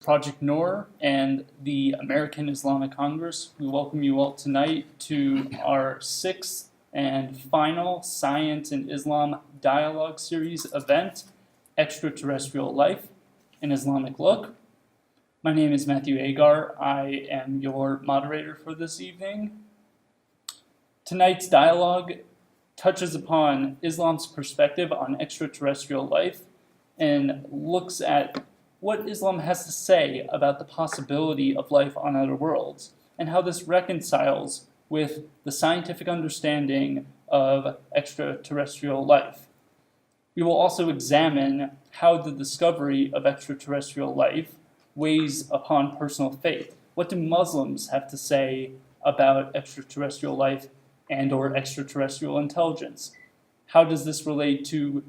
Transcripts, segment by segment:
Project Nur and the American Islamic Congress. We welcome you all tonight to our sixth and final Science and Islam Dialogue Series event, Extraterrestrial Life, an Islamic Look. My name is Matthew Agar. I am your moderator for this evening. Tonight's dialogue touches upon Islam's perspective on extraterrestrial life and looks at what Islam has to say about the possibility of life on other worlds and how this reconciles with the scientific understanding of extraterrestrial life. We will also examine how the discovery of extraterrestrial life weighs upon personal faith. What do Muslims have to say about extraterrestrial life and/or extraterrestrial intelligence? How does this relate to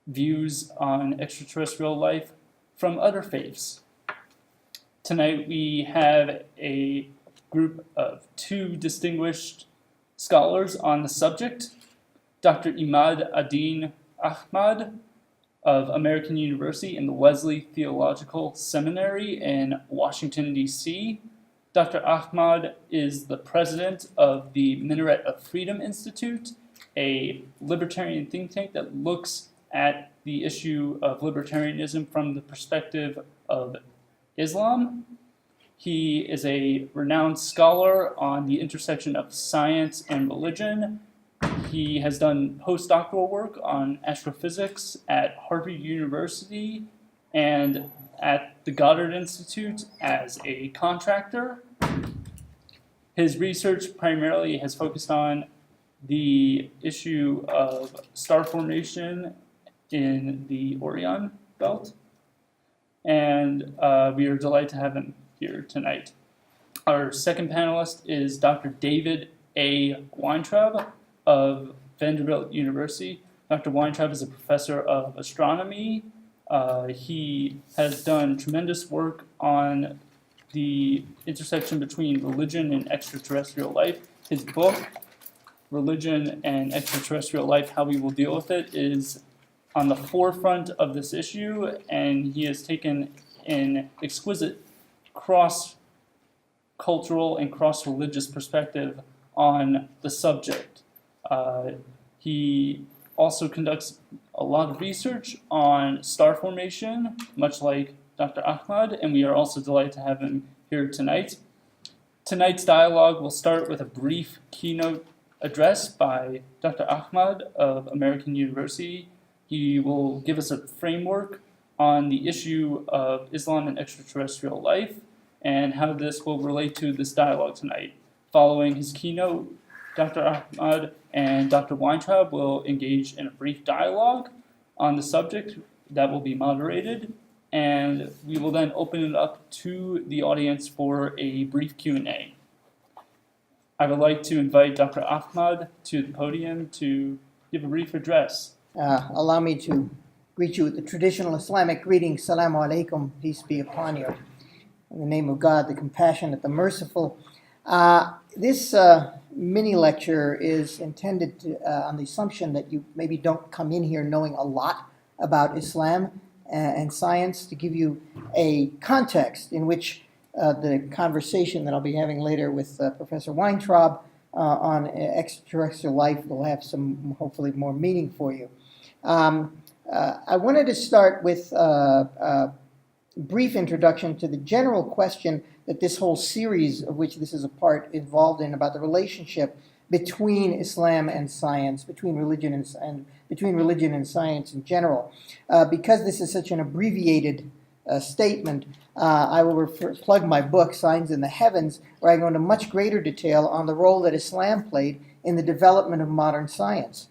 views on extraterrestrial life from other faiths? Tonight we have a group of two distinguished scholars on the subject. Dr. Imad Adin Ahmad of American University and the Wesley Theological Seminary in Washington, D.C. Dr. Ahmad is the president of the Minaret of Freedom Institute, a libertarian think tank that looks at the issue of libertarianism from the perspective of Islam. He is a renowned scholar on the intersection of science and religion. He has done postdoctoral work on astrophysics at Harvard University and at the Goddard Institute as a contractor. His research primarily has focused on the issue of star formation in the Orion Belt, and we are delighted to have him here tonight. Our second panelist is Dr. David A. Weintraub of Vanderbilt University. Dr. Weintraub is a professor of astronomy. He has done tremendous work on the intersection between religion and extraterrestrial life. His book, Religion and Extraterrestrial Life, How We Will Deal with It, is on the forefront of this issue, and he has taken an exquisite cross-cultural and cross-religious perspective on the subject. He also conducts a lot of research on star formation, much like Dr. Ahmad, and we are also delighted to have him here tonight. Tonight's dialogue will start with a brief keynote address by Dr. Ahmad of American University. He will give us a framework on the issue of Islam and extraterrestrial life and how this will relate to this dialogue tonight. Following his keynote, Dr. Ahmad and Dr. Weintraub will engage in a brief dialogue on the subject that will be moderated, and we will then open it up to the audience for a brief Q&A. I would like to invite Dr. Ahmad to the podium to give a brief address. Allow me to greet you with the traditional Islamic greeting, Salamu Alaikum, peace be upon you. In the name of God, the compassionate, the merciful. This mini lecture is intended to, on the assumption that you maybe don't come in here knowing a lot about Islam and science, to give you a context in which the conversation that I'll be having later with Professor Weintraub on extraterrestrial life will have some, hopefully, more meaning for you. I wanted to start with a brief introduction to the general question that this whole series, of which this is a part, involved in, about the relationship between Islam and science, between religion and science in general. Because this is such an abbreviated statement, I will plug my book, Signs in the Heavens, where I go into much greater detail on the role that Islam played in the development of modern science.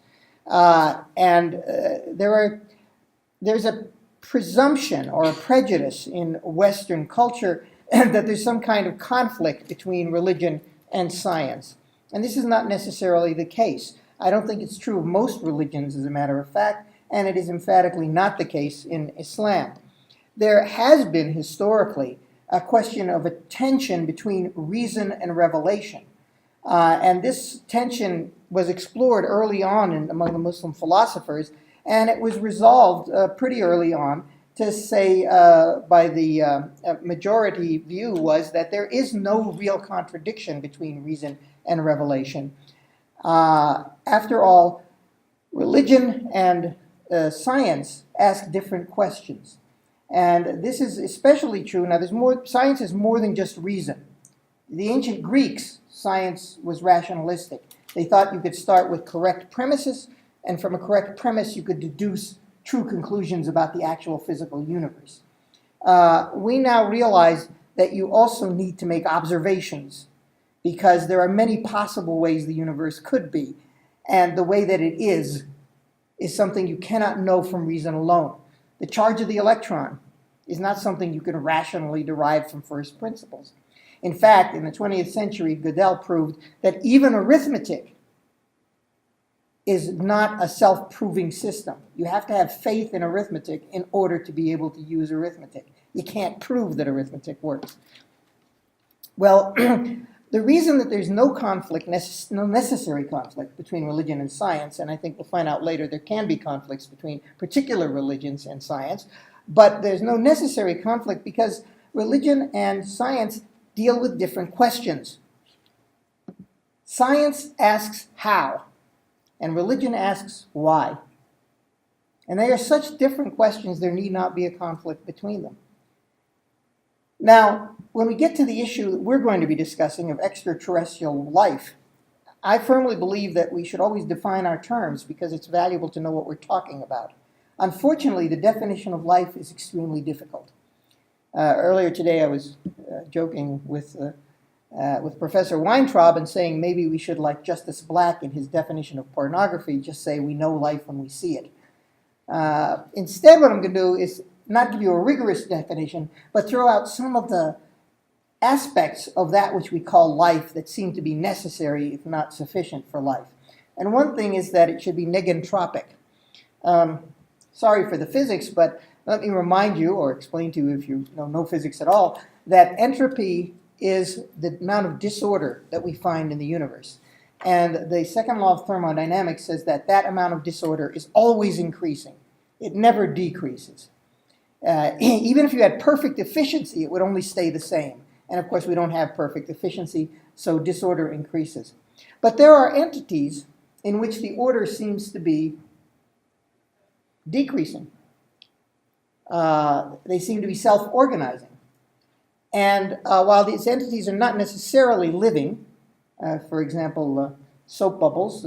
There's a presumption or a prejudice in Western culture that there's some kind of conflict between religion and science. And this is not necessarily the case. I don't think it's true of most religions, as a matter of fact, and it is emphatically not the case in Islam. There has been historically a question of a tension between reason and revelation. And this tension was explored early on among the Muslim philosophers, and it was resolved pretty early on to say by the majority view was that there is no real contradiction between reason and revelation. After all, religion and science ask different questions. And this is especially true. Now, science is more than just reason. The ancient Greeks, science was rationalistic. They thought you could start with correct premises, and from a correct premise you could deduce true conclusions about the actual physical universe. We now realize that you also need to make observations, because there are many possible ways the universe could be, and the way that it is something you cannot know from reason alone. The charge of the electron is not something you can rationally derive from first principles. In fact, in the 20th century, Gödel proved that even arithmetic is not a self-proving system. You have to have faith in arithmetic in order to be able to use arithmetic. You can't prove that arithmetic works. Well, the reason that there's no conflict, no necessary conflict between religion and science, and I think we'll find out later there can be conflicts between particular religions and science, but there's no necessary conflict because religion and science deal with different questions. Science asks how, and religion asks why. And they are such different questions, there need not be a conflict between them. Now, when we get to the issue that we're going to be discussing of extraterrestrial life, I firmly believe that we should always define our terms because it's valuable to know what we're talking about. Unfortunately, the definition of life is extremely difficult. Earlier today, I was joking with Professor Weintraub and saying maybe we should, like Justice Black in his definition of pornography, just say we know life when we see it. Instead, what I'm going to do is not give you a rigorous definition, but throw out some of the aspects of that which we call life that seem to be necessary, if not sufficient, for life. And one thing is that it should be negentropic. Sorry for the physics, but let me remind you, or explain to you if you know no physics at all, that entropy is the amount of disorder that we find in the universe. And the second law of thermodynamics says that that amount of disorder is always increasing. It never decreases. Even if you had perfect efficiency, it would only stay the same. And of course, we don't have perfect efficiency, so disorder increases. But there are entities in which the order seems to be decreasing. They seem to be self-organizing. And while these entities are not necessarily living, for example, soap bubbles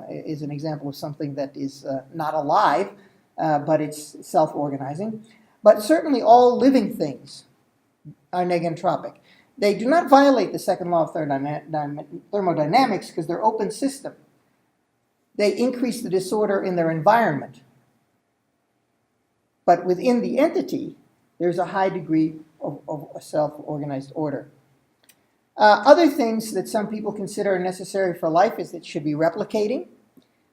is an example of something that is not alive, but it's self-organizing. But certainly all living things are negentropic. They do not violate the second law of thermodynamics because they're open system. They increase the disorder in their environment. But within the entity, there's a high degree of a self-organized order. Other things that some people consider necessary for life is that it should be replicating,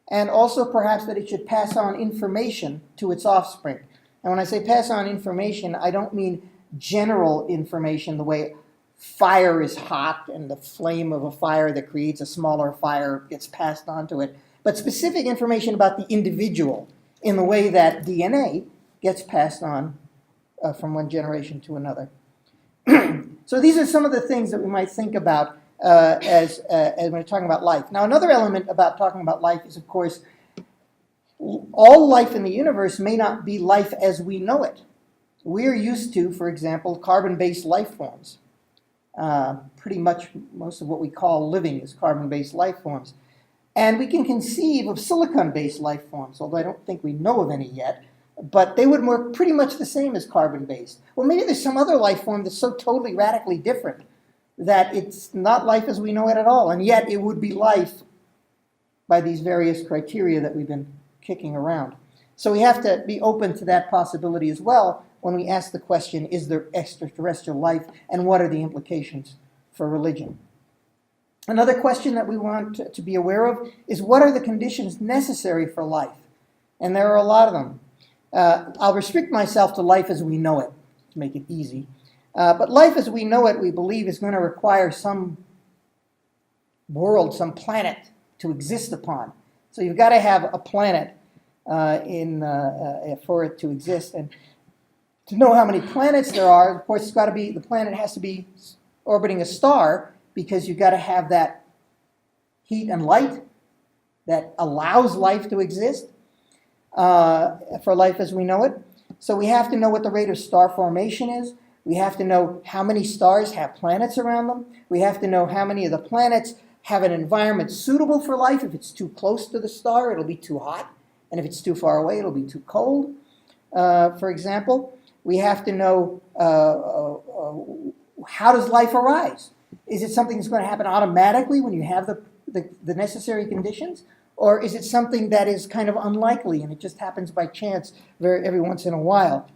and also perhaps that it should pass on information to its offspring. And when I say pass on information, I don't mean general information, the way fire is hot and the flame of a fire that creates a smaller fire gets passed on to it, but specific information about the individual in the way that DNA gets passed on from one generation to another. So these are some of the things that we might think about as when we're talking about life. Now, another element about talking about life is, of course, all life in the universe may not be life as we know it. We're used to, for example, carbon-based life forms. Pretty much most of what we call living is carbon-based life forms. And we can conceive of silicon-based life forms, although I don't think we know of any yet. But they would work pretty much the same as carbon-based. Well, maybe there's some other life form that's so totally radically different that it's not life as we know it at all, and yet it would be life by these various criteria that we've been kicking around. So we have to be open to that possibility as well when we ask the question, is there extraterrestrial life, and what are the implications for religion? Another question that we want to be aware of is, what are the conditions necessary for life? And there are a lot of them. I'll restrict myself to life as we know it, to make it easy. But life as we know it, we believe, is going to require some world, some planet to exist upon. So you've got to have a planet for it to exist. And To know how many planets there are, of course, the planet has to be orbiting a star, because you've got to have that heat and light that allows life to exist, for life as we know it. So we have to know what the rate of star formation is. We have to know how many stars have planets around them. We have to know how many of the planets have an environment suitable for life. If it's too close to the star, it'll be too hot. And if it's too far away, it'll be too cold, for example. We have to know how does life arise? Is it something that's going to happen automatically when you have the necessary conditions? Or is it something that is kind of unlikely and it just happens by chance every once in a while?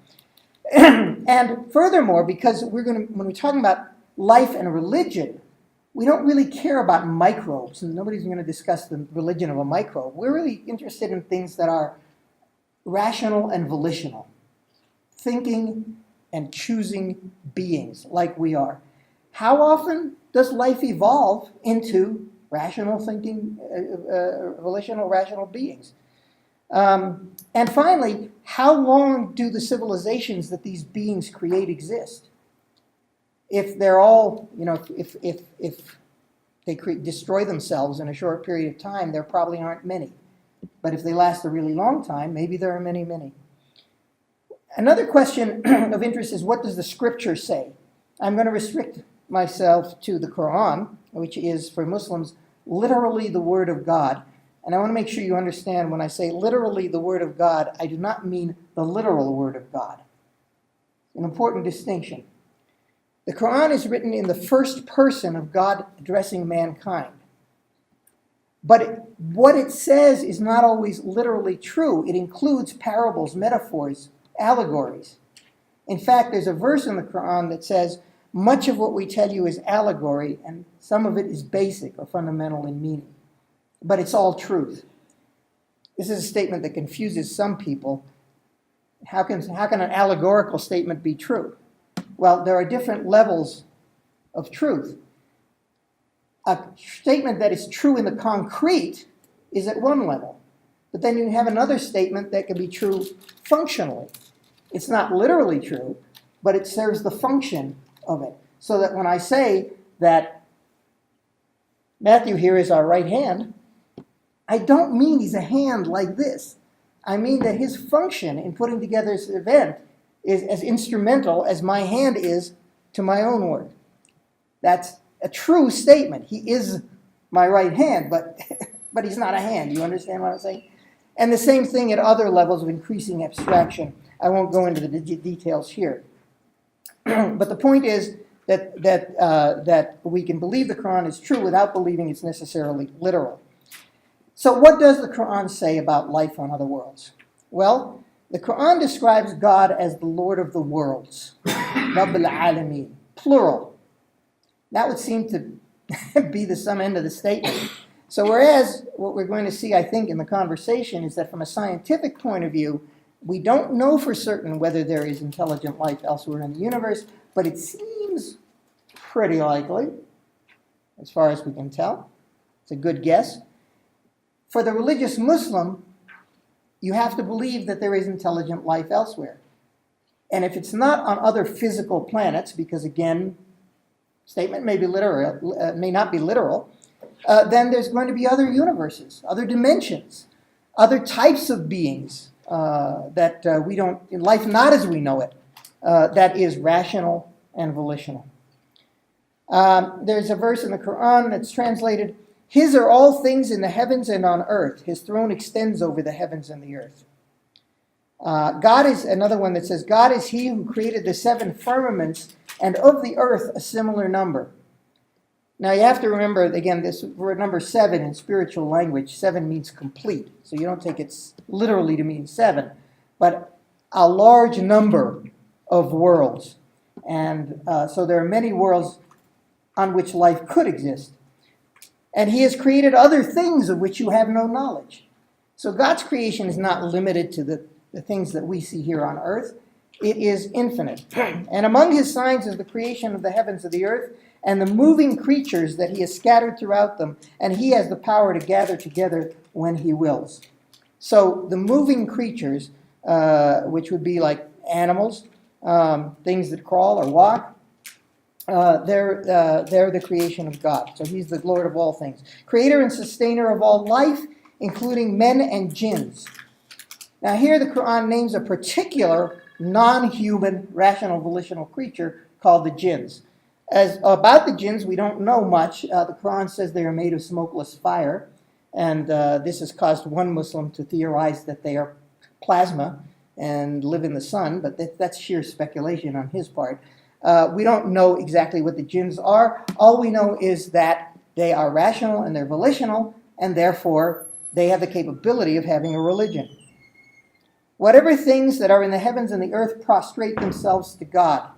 And furthermore, because when we're talking about life and religion, we don't really care about microbes, and nobody's going to discuss the religion of a microbe. We're really interested in things that are rational and volitional, thinking and choosing beings like we are. How often does life evolve into rational thinking, volitional, rational beings? And finally, how long do the civilizations that these beings create exist? If they're all, if they destroy themselves in a short period of time, there probably aren't many. But if they last a really long time, maybe there are many, many. Another question of interest is, what does the scripture say? I'm going to restrict myself to the Quran, which is, for Muslims, literally the Word of God. And I want to make sure you understand, when I say literally the Word of God, I do not mean the literal Word of God. An important distinction. The Quran is written in the first person of God addressing mankind. But what it says is not always literally true. It includes parables, metaphors, allegories. In fact, there's a verse in the Quran that says, much of what we tell you is allegory, and some of it is basic or fundamental in meaning. But it's all truth. This is a statement that confuses some people. How can an allegorical statement be true? Well, there are different levels of truth. A statement that is true in the concrete is at one level. But then you have another statement that can be true functionally. It's not literally true, but it serves the function of it. So that when I say that Matthew here is our right hand, I don't mean he's a hand like this. I mean that his function in putting together this event is as instrumental as my hand is to my own work. That's a true statement. He is my right hand, but he's not a hand. You understand what I'm saying? And the same thing at other levels of increasing abstraction. I won't go into the details here. But the point is that we can believe the Quran is true without believing it's necessarily literal. So what does the Quran say about life on other worlds? Well, the Quran describes God as the Lord of the worlds, Rabb al-Alameen, plural. That would seem to be the sum end of the statement. So whereas what we're going to see, I think, in the conversation is that from a scientific point of view, we don't know for certain whether there is intelligent life elsewhere in the universe, but it seems pretty likely, as far as we can tell. It's a good guess. For the religious Muslim, you have to believe that there is intelligent life elsewhere. And if it's not on other physical planets, because again, statement may not be literal, then there's going to be other universes, other dimensions, other types of beings that we don't, in life not as we know it, that is rational and volitional. There's a verse in the Quran that's translated, his are all things in the heavens and on earth. His throne extends over the heavens and the earth. God is, another one that says, God is he who created the seven firmaments and of the earth a similar number. Now you have to remember, again, this word number 7 in spiritual language, 7 means complete. So you don't take it literally to mean 7, but a large number of worlds. And so there are many worlds on which life could exist. And he has created other things of which you have no knowledge. So God's creation is not limited to the things that we see here on earth. It is infinite. And among his signs is the creation of the heavens and the earth and the moving creatures that he has scattered throughout them. And he has the power to gather together when he wills. So the moving creatures, which would be like animals, things that crawl or walk. They're the creation of God. So he's the Lord of all things. Creator and sustainer of all life, including men and jinns. Now here the Quran names a particular non-human, rational, volitional creature called the jinns. As about the jinns, we don't know much. The Quran says they are made of smokeless fire, and this has caused one Muslim to theorize that they are plasma and live in the sun, but that's sheer speculation on his part. We don't know exactly what the jinns are. All we know is that they are rational and they're volitional, and therefore they have the capability of having a religion. Whatever things that are in the heavens and the earth prostrate themselves to God.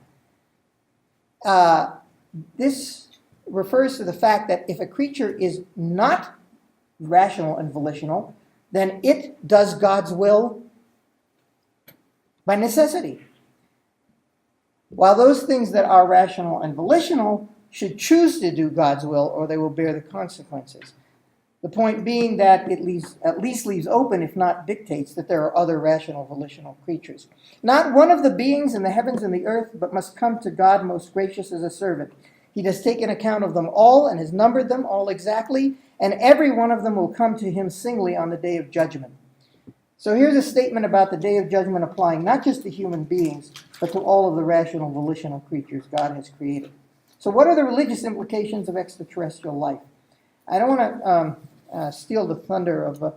This refers to the fact that if a creature is not rational and volitional, then it does God's will by necessity. While those things that are rational and volitional should choose to do God's will, or they will bear the consequences. The point being that it at least leaves open, if not dictates, that there are other rational, volitional creatures. Not one of the beings in the heavens and the earth, but must come to God most gracious as a servant. He has taken account of them all and has numbered them all exactly, and every one of them will come to him singly on the day of judgment. So here's a statement about the day of judgment applying not just to human beings, but to all of the rational, volitional creatures God has created. So what are the religious implications of extraterrestrial life? I don't want to steal the thunder of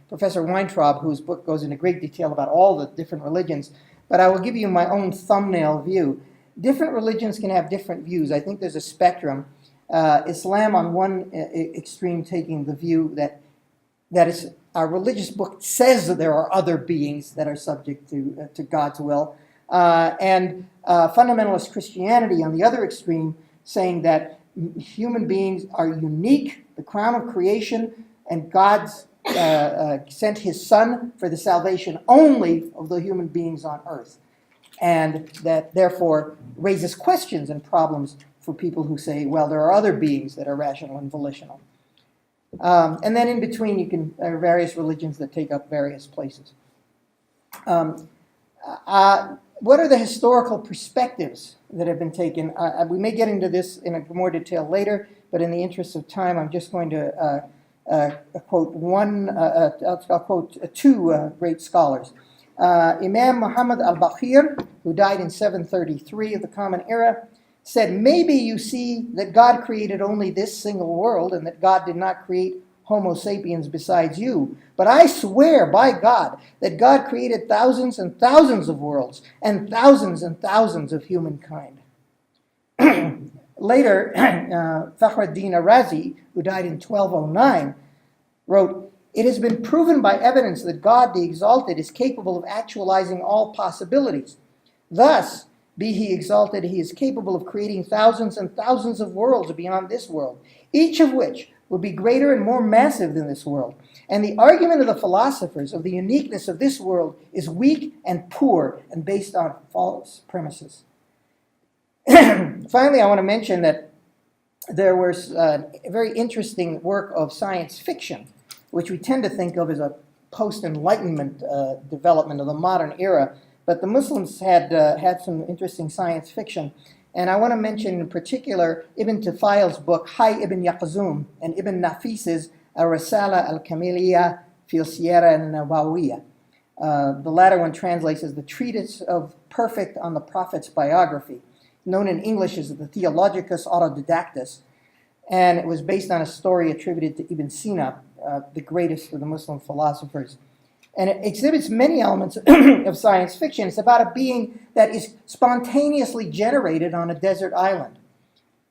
Professor Weintraub, whose book goes into great detail about all the different religions, but I will give you my own thumbnail view. Different religions can have different views. I think there's a spectrum. Islam on one extreme taking the view that is, our religious book says that there are other beings that are subject to God's will, and fundamentalist Christianity on the other extreme saying that human beings are unique, the crown of creation, and God's sent his Son for the salvation only of the human beings on earth. And that therefore raises questions and problems for people who say, well, there are other beings that are rational and volitional. And then in between, there are various religions that take up various places. What are the historical perspectives that have been taken? We may get into this in a more detail later, but in the interest of time, I'm just going to quote I'll quote two great scholars. Imam Muhammad al-Baqir, who died in 733 of the Common Era, said, maybe you see that God created only this single world and that God did not create Homo sapiens besides you. But I swear by God that God created thousands and thousands of worlds and thousands of humankind. Later, Fakhruddin Arazi, who died in 1209, wrote, it has been proven by evidence that God the Exalted is capable of actualizing all possibilities. Thus, be he exalted, he is capable of creating thousands and thousands of worlds beyond this world, each of which would be greater and more massive than this world. And the argument of the philosophers of the uniqueness of this world is weak and poor and based on false premises. Finally, I want to mention that there was a very interesting work of science fiction, which we tend to think of as a post-Enlightenment development of the modern era. But the Muslims had some interesting science fiction. And I want to mention in particular Ibn Tufail's book, Hayy ibn Yaqzum, and Ibn Nafis's Ar-Risala al-Kamiliya fil Siyara al-Nawawiya. The latter one translates as the Treatise of Perfect on the Prophet's Biography, known in English as the Theologicus Autodidactus. And it was based on a story attributed to Ibn Sina, the greatest of the Muslim philosophers. And it exhibits many elements of science fiction. It's about a being that is spontaneously generated on a desert island.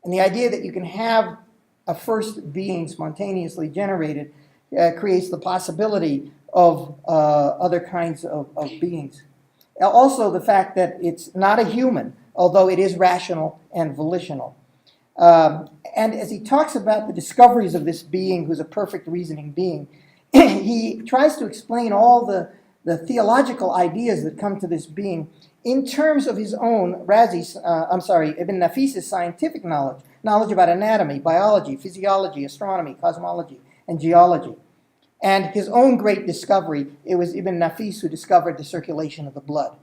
And the idea that you can have a first being spontaneously generated creates the possibility of other kinds of beings. Also, the fact that it's not a human, although it is rational and volitional. And as he talks about the discoveries of this being, who's a perfect reasoning being, he tries to explain all the theological ideas that come to this being in terms of his own, Ibn Nafis's scientific knowledge about anatomy, biology, physiology, astronomy, cosmology, and geology. And his own great discovery, it was Ibn Nafis who discovered the circulation of the blood.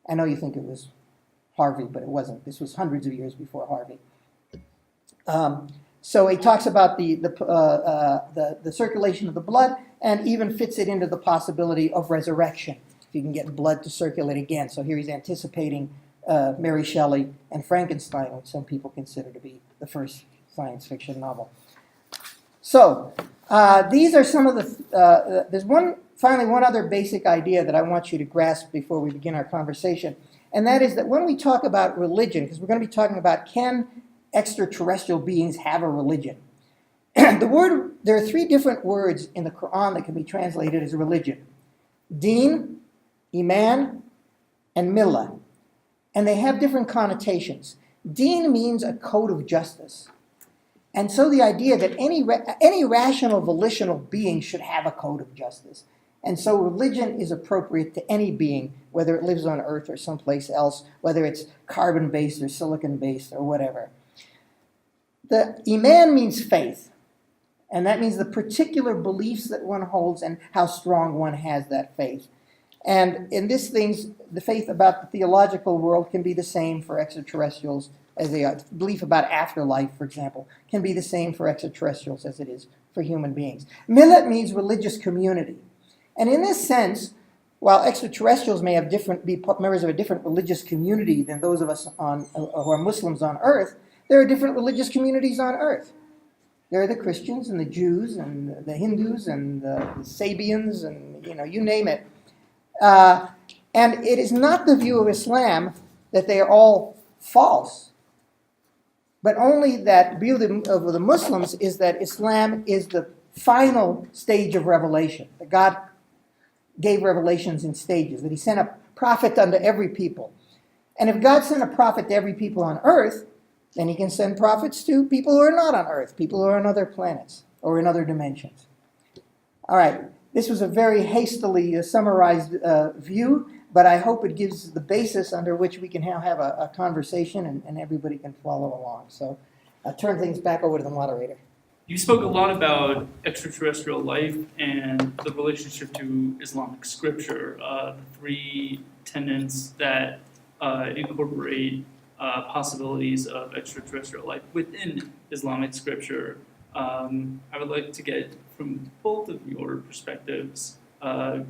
I know you think it was Harvey, but it wasn't. This was hundreds of years before Harvey. So he talks about the circulation of the blood, and even fits it into the possibility of resurrection, if you can get blood to circulate again. So here he's anticipating Mary Shelley and Frankenstein, which some people consider to be the first science fiction novel. So these are some of the, there's finally one other basic idea that I want you to grasp before we begin our conversation, and that is that when we talk about religion, because we're going to be talking about can extraterrestrial beings have a religion, there are three different words in the Quran that can be translated as a religion: Deen, Iman, and Millah. And they have different connotations. Deen means a code of justice. And so the idea that any rational, volitional being should have a code of justice. And so religion is appropriate to any being, whether it lives on Earth or someplace else, whether it's carbon-based or silicon-based or whatever. The Iman means faith. And that means the particular beliefs that one holds and how strong one has that faith. And in these things, the faith about the theological world can be the same for extraterrestrials as they are. Belief about afterlife, for example, can be the same for extraterrestrials as it is for human beings. Millet means religious community. And in this sense, while extraterrestrials may have be members of a different religious community than those of us who are Muslims on Earth, there are different religious communities on Earth. There are the Christians and the Jews and the Hindus and the Sabians and, you name it. And it is not the view of Islam that they are all false, but only that view of the Muslims is that Islam is the final stage of revelation, that God gave revelations in stages, that he sent a prophet unto every people. And if God sent a prophet to every people on Earth, then he can send prophets to people who are not on Earth, people who are on other planets or in other dimensions. All right, this was a very hastily summarized view, but I hope it gives the basis under which we can have a conversation and everybody can follow along. So I'll turn things back over to the moderator. You spoke a lot about extraterrestrial life and the relationship to Islamic scripture, the three tenets that incorporate possibilities of extraterrestrial life within Islamic scripture. I would like to get from both of your perspectives a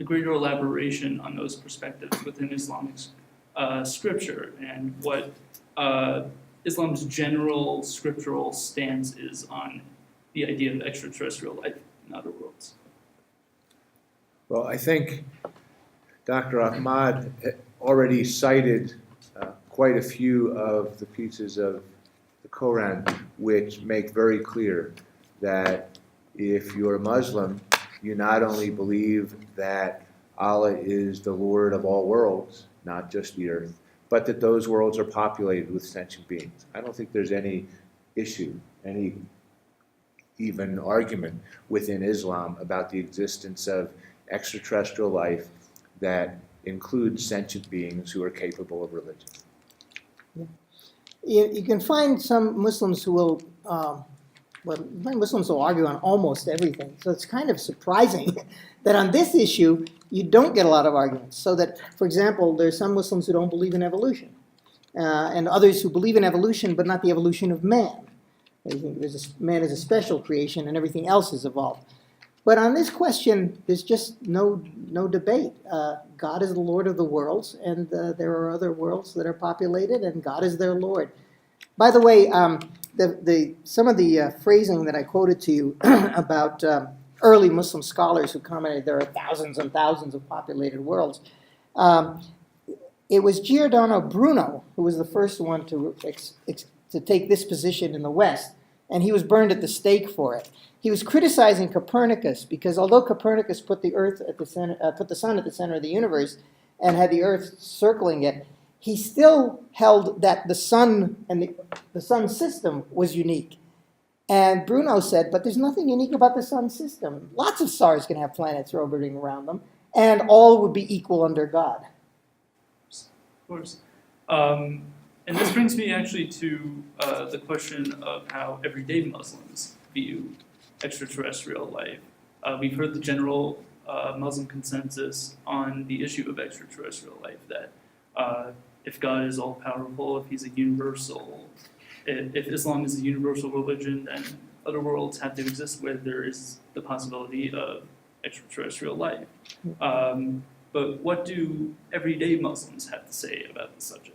greater elaboration on those perspectives within Islamic scripture and what Islam's general scriptural stance is on the idea of extraterrestrial life in other worlds. Well, I think Dr. Ahmad already cited quite a few of the pieces of the Quran which make very clear that if you're a Muslim, you not only believe that Allah is the Lord of all worlds, not just the earth, but that those worlds are populated with sentient beings. I don't think there's any issue, any even argument within Islam about the existence of extraterrestrial life that includes sentient beings who are capable of religion. You can find some Muslims who will, Muslims will argue on almost everything. So it's kind of surprising that on this issue, you don't get a lot of arguments. So that, for example, there's some Muslims who don't believe in evolution, and others who believe in evolution, but not the evolution of man. They think man is a special creation and everything else is evolved. But on this question, there's just no debate. God is the Lord of the worlds, and there are other worlds that are populated, and God is their Lord. By the way, some of the phrasing that I quoted to you about early Muslim scholars who commented there are thousands and thousands of populated worlds. It was Giordano Bruno who was the first one to take this position in the West, and he was burned at the stake for it. He was criticizing Copernicus because although Copernicus put the sun at the center of the universe and had the Earth circling it, he still held that the sun and the sun system was unique. And Bruno said, but there's nothing unique about the sun system. Lots of stars can have planets orbiting around them, and all would be equal under God. Of course. And this brings me actually to the question of how everyday Muslims view extraterrestrial life. We've heard the general Muslim consensus on the issue of extraterrestrial life, that if God is all powerful, if he's a universal, if Islam is a universal religion, then other worlds have to exist where there is the possibility of extraterrestrial life. But what do everyday Muslims have to say about the subject?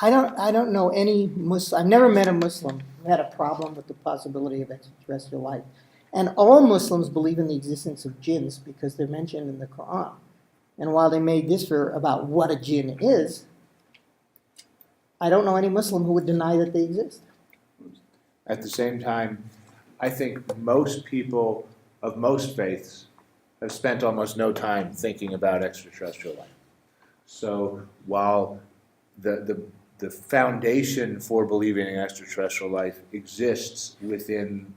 I don't know any Muslim. I've never met a Muslim who had a problem with the possibility of extraterrestrial life. And all Muslims believe in the existence of jinns because they're mentioned in the Quran. And while they may differ about what a jinn is, I don't know any Muslim who would deny that they exist. At the same time, I think most people of most faiths have spent almost no time thinking about extraterrestrial life. So while the foundation for believing in extraterrestrial life exists within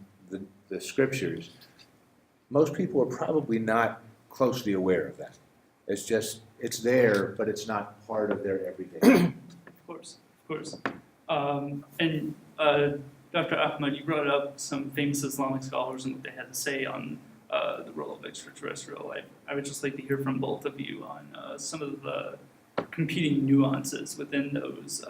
the scriptures, most people are probably not closely aware of that. It's there, but it's not part of their everyday. Of course. And Dr. Ahmad, you brought up some famous Islamic scholars and what they had to say on the role of extraterrestrial life. I would just like to hear from both of you on some of the competing nuances within those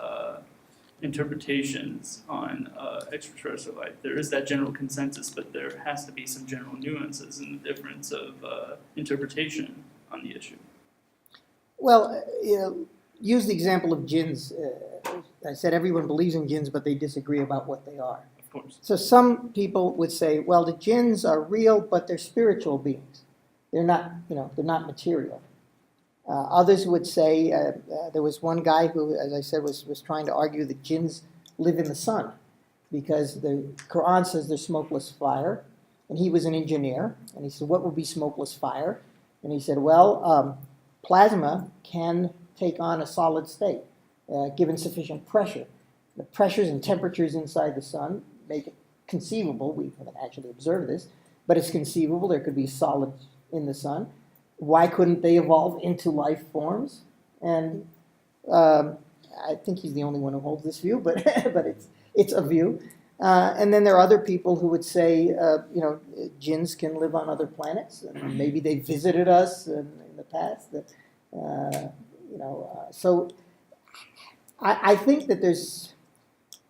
interpretations on extraterrestrial life. There is that general consensus, but there has to be some general nuances in the difference of interpretation on the issue. Well, use the example of jinns. I said everyone believes in jinns, but they disagree about what they are. Of course. So some people would say, well, the jinns are real, but they're spiritual beings. They're not, they're not material. Others would say, there was one guy who, as I said, was trying to argue that jinns live in the sun because the Quran says there's smokeless fire, and he was an engineer, and he said, what would be smokeless fire? And he said, well, plasma can take on a solid state, given sufficient pressure. The pressures and temperatures inside the sun make it conceivable. We haven't actually observed this, but it's conceivable there could be solid in the sun. Why couldn't they evolve into life forms? And I think he's the only one who holds this view, but it's a view. And then there are other people who would say, jinns can live on other planets, and maybe they visited us in the past. So I think that there's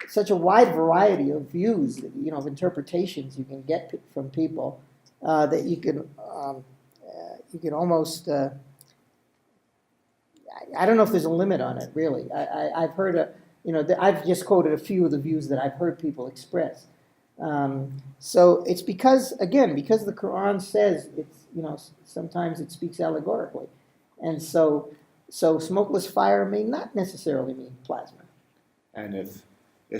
such a wide variety of views, of interpretations you can get from people that you can almost. I don't know if there's a limit on it, really. I've heard I've just quoted a few of the views that I've heard people express. So it's because the Quran says it's, sometimes it speaks allegorically. And so smokeless fire may not necessarily mean plasma. And if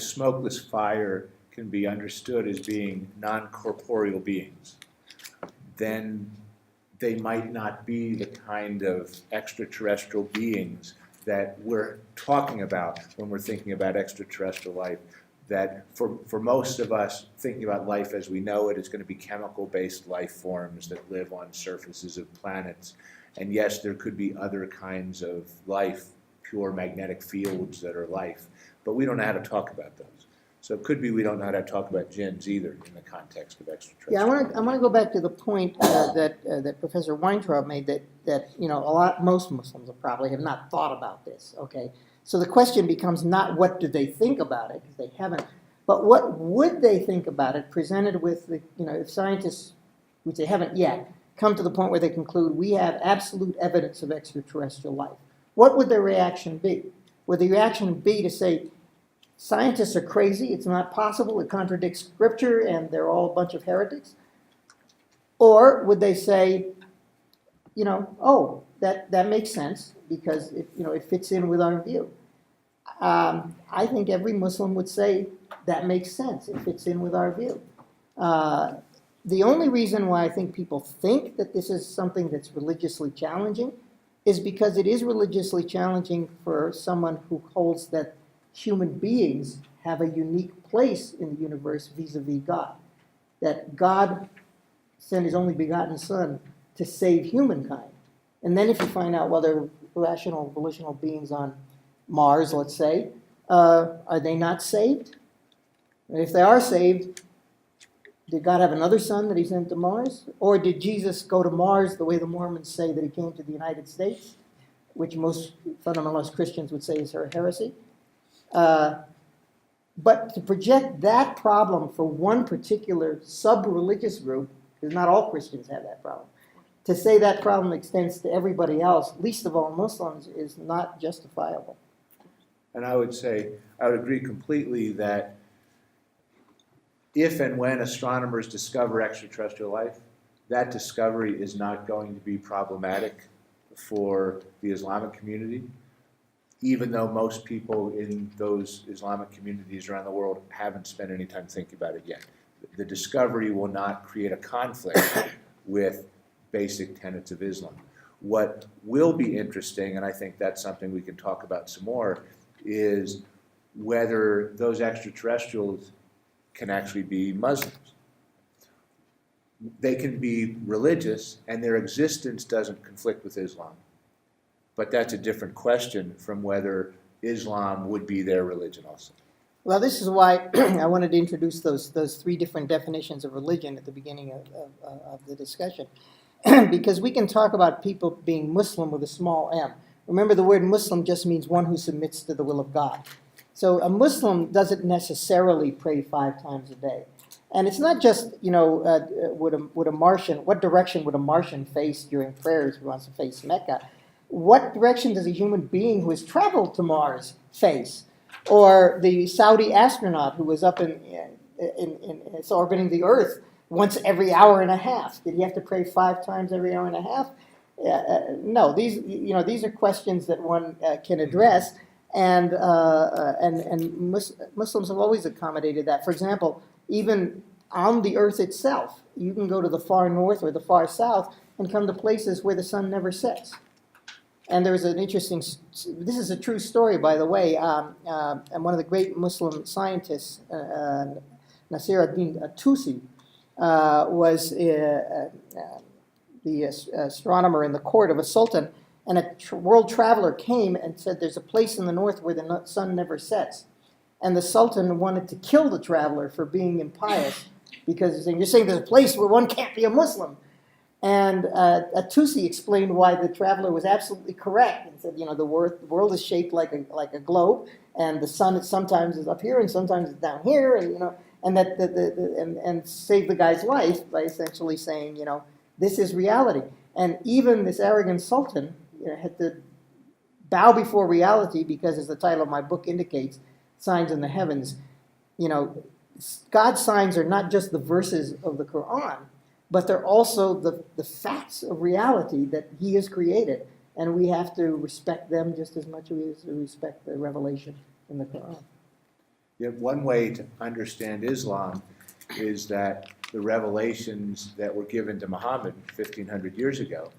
smokeless fire can be understood as being non-corporeal beings, then they might not be the kind of extraterrestrial beings that we're talking about when we're thinking about extraterrestrial life. That for most of us, thinking about life as we know it is going to be chemical-based life forms that live on surfaces of planets. And yes, there could be other kinds of life, pure magnetic fields that are life, but we don't know how to talk about those. So it could be we don't know how to talk about jinns either in the context of extraterrestrial. Yeah, I want to go back to the point that Professor Weintraub made that most Muslims probably have not thought about this. Okay, so the question becomes not what do they think about it, because they haven't, but what would they think about it presented with if scientists, which they haven't yet, come to the point where they conclude we have absolute evidence of extraterrestrial life. What would their reaction be? Would the reaction be to say, scientists are crazy, it's not possible, it contradicts scripture, and they're all a bunch of heretics? Or would they say, that makes sense because it fits in with our view? I think every Muslim would say that makes sense, it fits in with our view. The only reason why I think people think that this is something that's religiously challenging is because it is religiously challenging for someone who holds that human beings have a unique place in the universe vis-a-vis God. That God sent his only begotten Son to save humankind. And then if you find out, there are rational, volitional beings on Mars, let's say, are they not saved? And if they are saved, did God have another son that he sent to Mars? Or did Jesus go to Mars the way the Mormons say that he came to the United States? which most fundamentalist Christians would say is heresy. But to project that problem for one particular sub-religious group, because not all Christians have that problem, to say that problem extends to everybody else, least of all Muslims, is not justifiable. And I would say, I would agree completely that if and when astronomers discover extraterrestrial life, that discovery is not going to be problematic for the Islamic community, even though most people in those Islamic communities around the world haven't spent any time thinking about it yet. The discovery will not create a conflict with basic tenets of Islam. What will be interesting, and I think that's something we can talk about some more, is whether those extraterrestrials can actually be Muslims. They can be religious, and their existence doesn't conflict with Islam. But that's a different question from whether Islam would be their religion also. Well, this is why I wanted to introduce those three different definitions of religion at the beginning of the discussion. Because we can talk about people being Muslim with a small m. Remember, the word Muslim just means one who submits to the will of God. So a Muslim doesn't necessarily pray 5 times a day. And it's not just, would a Martian, what direction would a Martian face during prayers if he wants to face Mecca? What direction does a human being who has traveled to Mars face? Or the Saudi astronaut who was up in orbiting the Earth once every hour and a half. Did he have to pray 5 times every hour and a half? No, these are questions that one can address, and Muslims have always accommodated that. For example, even on the Earth itself, you can go to the far north or the far south and come to places where the sun never sets. And there's an interesting, this is a true story, by the way, and one of the great Muslim scientists, Nasir ad-Din Tusi, was the astronomer in the court of a sultan, and a world traveler came and said there's a place in the north where the sun never sets. And the sultan wanted to kill the traveler for being impious, because he's saying, you're saying there's a place where one can't be a Muslim. And Tusi explained why the traveler was absolutely correct, and said, the world is shaped like a globe, and the sun sometimes is up here and sometimes it's down here, and and saved the guy's life by essentially saying, this is reality. And even this arrogant sultan had to bow before reality because, as the title of my book indicates, signs in the heavens. God's signs are not just the verses of the Quran, but they're also the facts of reality that he has created. And we have to respect them just as much as we respect the revelation in the Quran. Yeah, one way to understand Islam is that the revelations that were given to Muhammad 1,500 years ago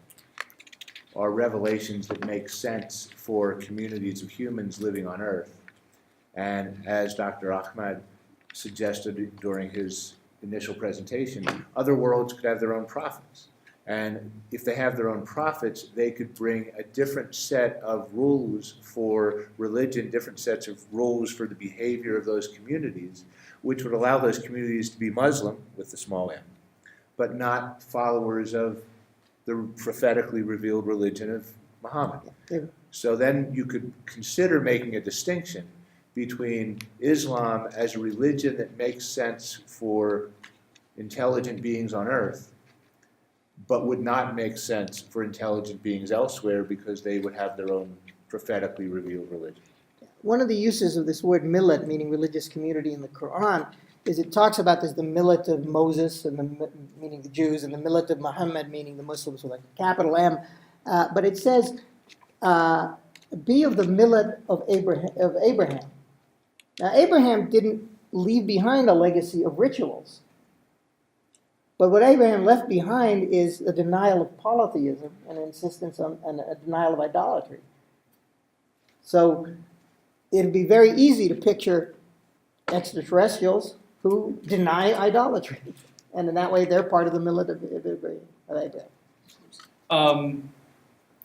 are revelations that make sense for communities of humans living on Earth. And as Dr. Ahmad suggested during his initial presentation, other worlds could have their own prophets. And if they have their own prophets, they could bring a different set of rules for religion, different sets of rules for the behavior of those communities, which would allow those communities to be Muslim, with the small m, but not followers of the prophetically revealed religion of Muhammad. So then you could consider making a distinction between Islam as a religion that makes sense for intelligent beings on Earth, but would not make sense for intelligent beings elsewhere because they would have their own prophetically revealed religion. One of the uses of this word millet, meaning religious community, in the Quran, is it talks about the millet of Moses, and meaning the Jews, and the millet of Muhammad, meaning the Muslims with a capital M. But it says, be of the millet of Abraham. Now, Abraham didn't leave behind a legacy of rituals. But what Abraham left behind is a denial of polytheism and an insistence on a denial of idolatry. So it'd be very easy to picture extraterrestrials who deny idolatry. And in that way, they're part of the millet of Abraham.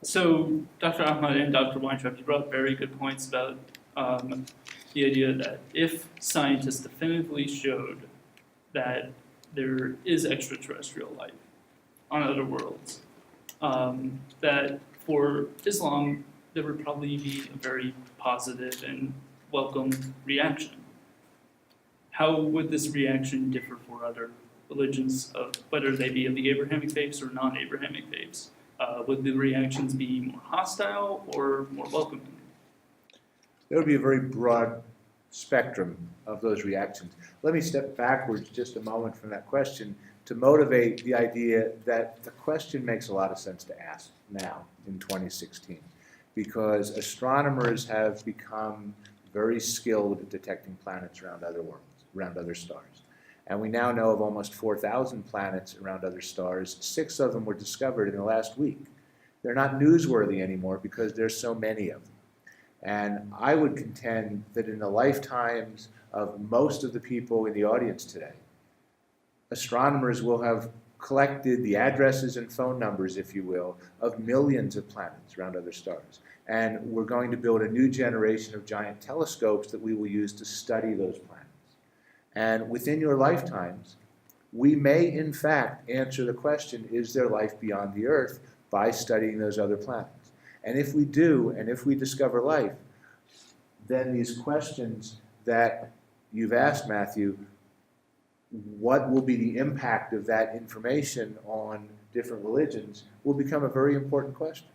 So Dr. Ahmad and Dr. Weintraub, you brought up very good points about the idea that if scientists definitively showed that there is extraterrestrial life on other worlds, that for Islam, there would probably be a very positive and welcome reaction. How would this reaction differ for other religions, whether they be of the Abrahamic faiths or non-Abrahamic faiths? Would the reactions be more hostile or more welcoming? There would be a very broad spectrum of those reactions. Let me step backwards just a moment from that question to motivate the idea that the question makes a lot of sense to ask now in 2016, because astronomers have become very skilled at detecting planets around other worlds, around other stars. And we now know of almost 4,000 planets around other stars. 6 of them were discovered in the last week. They're not newsworthy anymore because there's so many of them. And I would contend that in the lifetimes of most of the people in the audience today, astronomers will have collected the addresses and phone numbers, if you will, of millions of planets around other stars. And we're going to build a new generation of giant telescopes that we will use to study those planets. And within your lifetimes, we may in fact answer the question, is there life beyond the Earth, by studying those other planets. And if we do, and if we discover life, then these questions that you've asked, Matthew, what will be the impact of that information on different religions, will become a very important question.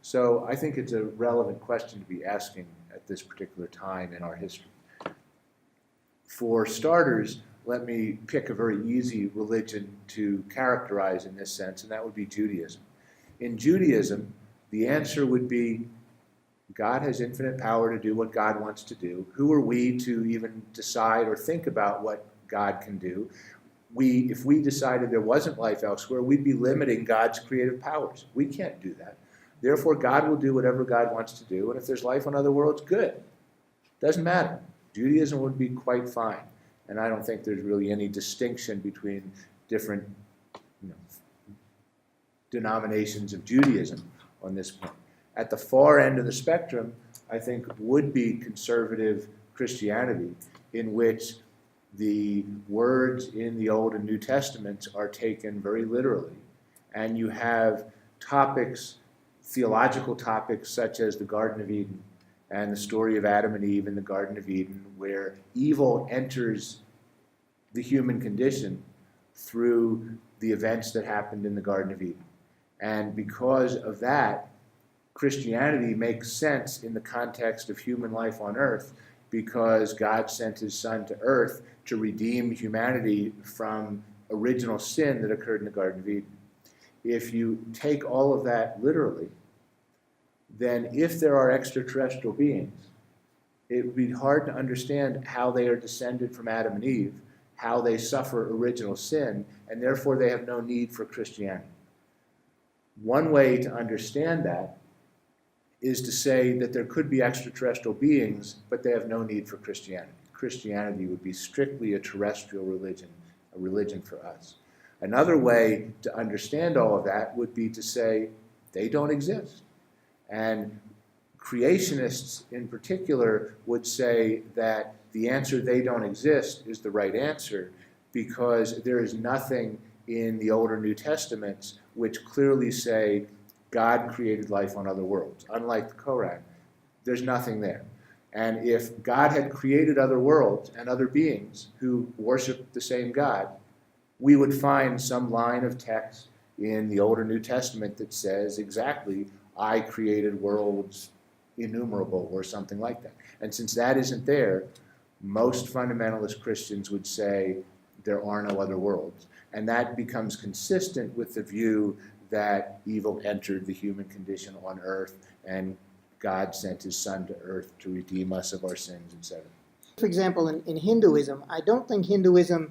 So I think it's a relevant question to be asking at this particular time in our history. For starters, let me pick a very easy religion to characterize in this sense, and that would be Judaism. In Judaism, the answer would be God has infinite power to do what God wants to do. Who are we to even decide or think about what God can do? If we decided there wasn't life elsewhere, we'd be limiting God's creative powers. We can't do that. Therefore, God will do whatever God wants to do, and if there's life on other worlds, good. Doesn't matter. Judaism would be quite fine, and I don't think there's really any distinction between different denominations of Judaism on this point. At the far end of the spectrum, I think would be conservative Christianity, in which the words in the Old and New Testaments are taken very literally, and you have topics, theological topics such as the Garden of Eden and the story of Adam and Eve in the Garden of Eden, where evil enters the human condition through the events that happened in the Garden of Eden. And because of that, Christianity makes sense in the context of human life on earth, because God sent his Son to earth to redeem humanity from original sin that occurred in the Garden of Eden. If you take all of that literally, then if there are extraterrestrial beings, it would be hard to understand how they are descended from Adam and Eve, how they suffer original sin, and therefore they have no need for Christianity. One way to understand that is to say that there could be extraterrestrial beings, but they have no need for Christianity. Christianity would be strictly a terrestrial religion, a religion for us. Another way to understand all of that would be to say they don't exist. And creationists in particular would say that the answer they don't exist is the right answer, because there is nothing in the Old or New Testaments which clearly say God created life on other worlds. Unlike the Quran, there's nothing there. And if God had created other worlds and other beings who worship the same God, we would find some line of text in the Old or New Testament that says exactly, I created worlds innumerable, or something like that. And since that isn't there, most fundamentalist Christians would say there are no other worlds. And that becomes consistent with the view that evil entered the human condition on earth, and God sent his Son to earth to redeem us of our sins, etc. For example, in Hinduism, I don't think Hinduism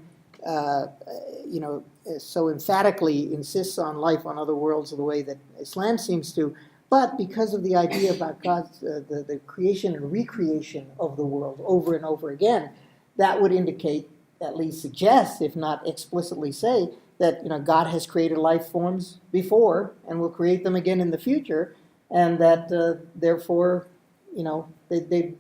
so emphatically insists on life on other worlds the way that Islam seems to, but because of the idea about God's, the creation and recreation of the world over and over again, that would indicate, at least suggest, if not explicitly say, that God has created life forms before and will create them again in the future, and that therefore, they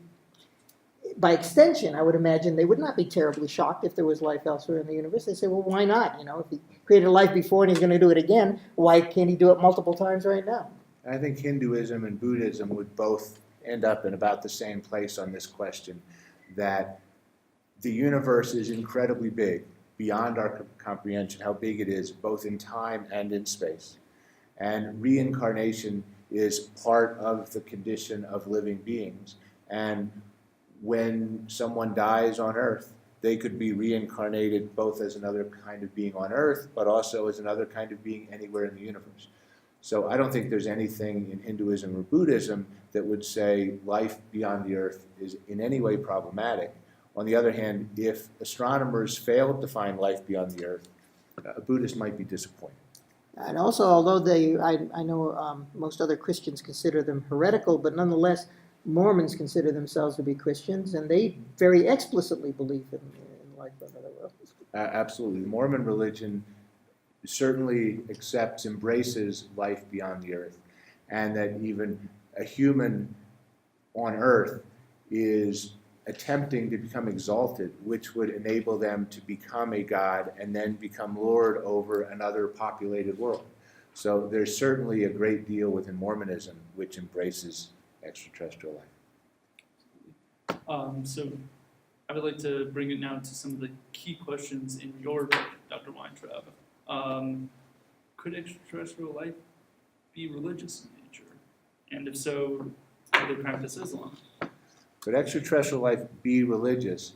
by extension, I would imagine they would not be terribly shocked if there was life elsewhere in the universe. They say, well, why not? If he created life before and he's going to do it again, why can't he do it multiple times right now? I think Hinduism and Buddhism would both end up in about the same place on this question, that the universe is incredibly big, beyond our comprehension how big it is, both in time and in space. And reincarnation is part of the condition of living beings. And when someone dies on Earth, they could be reincarnated both as another kind of being on Earth, but also as another kind of being anywhere in the universe. So I don't think there's anything in Hinduism or Buddhism that would say life beyond the Earth is in any way problematic. On the other hand, if astronomers failed to find life beyond the Earth, a Buddhist might be disappointed. And also, although I know most other Christians consider them heretical, but nonetheless, Mormons consider themselves to be Christians, and they very explicitly believe in life beyond the world. Absolutely. The Mormon religion certainly embraces life beyond the Earth, and that even a human on Earth is attempting to become exalted, which would enable them to become a god and then become lord over another populated world. So there's certainly a great deal within Mormonism which embraces extraterrestrial life. So I would like to bring it now to some of the key questions in your book, Dr. Weintraub. Could extraterrestrial life be religious in nature? And if so, do they practice Islam? Could extraterrestrial life be religious?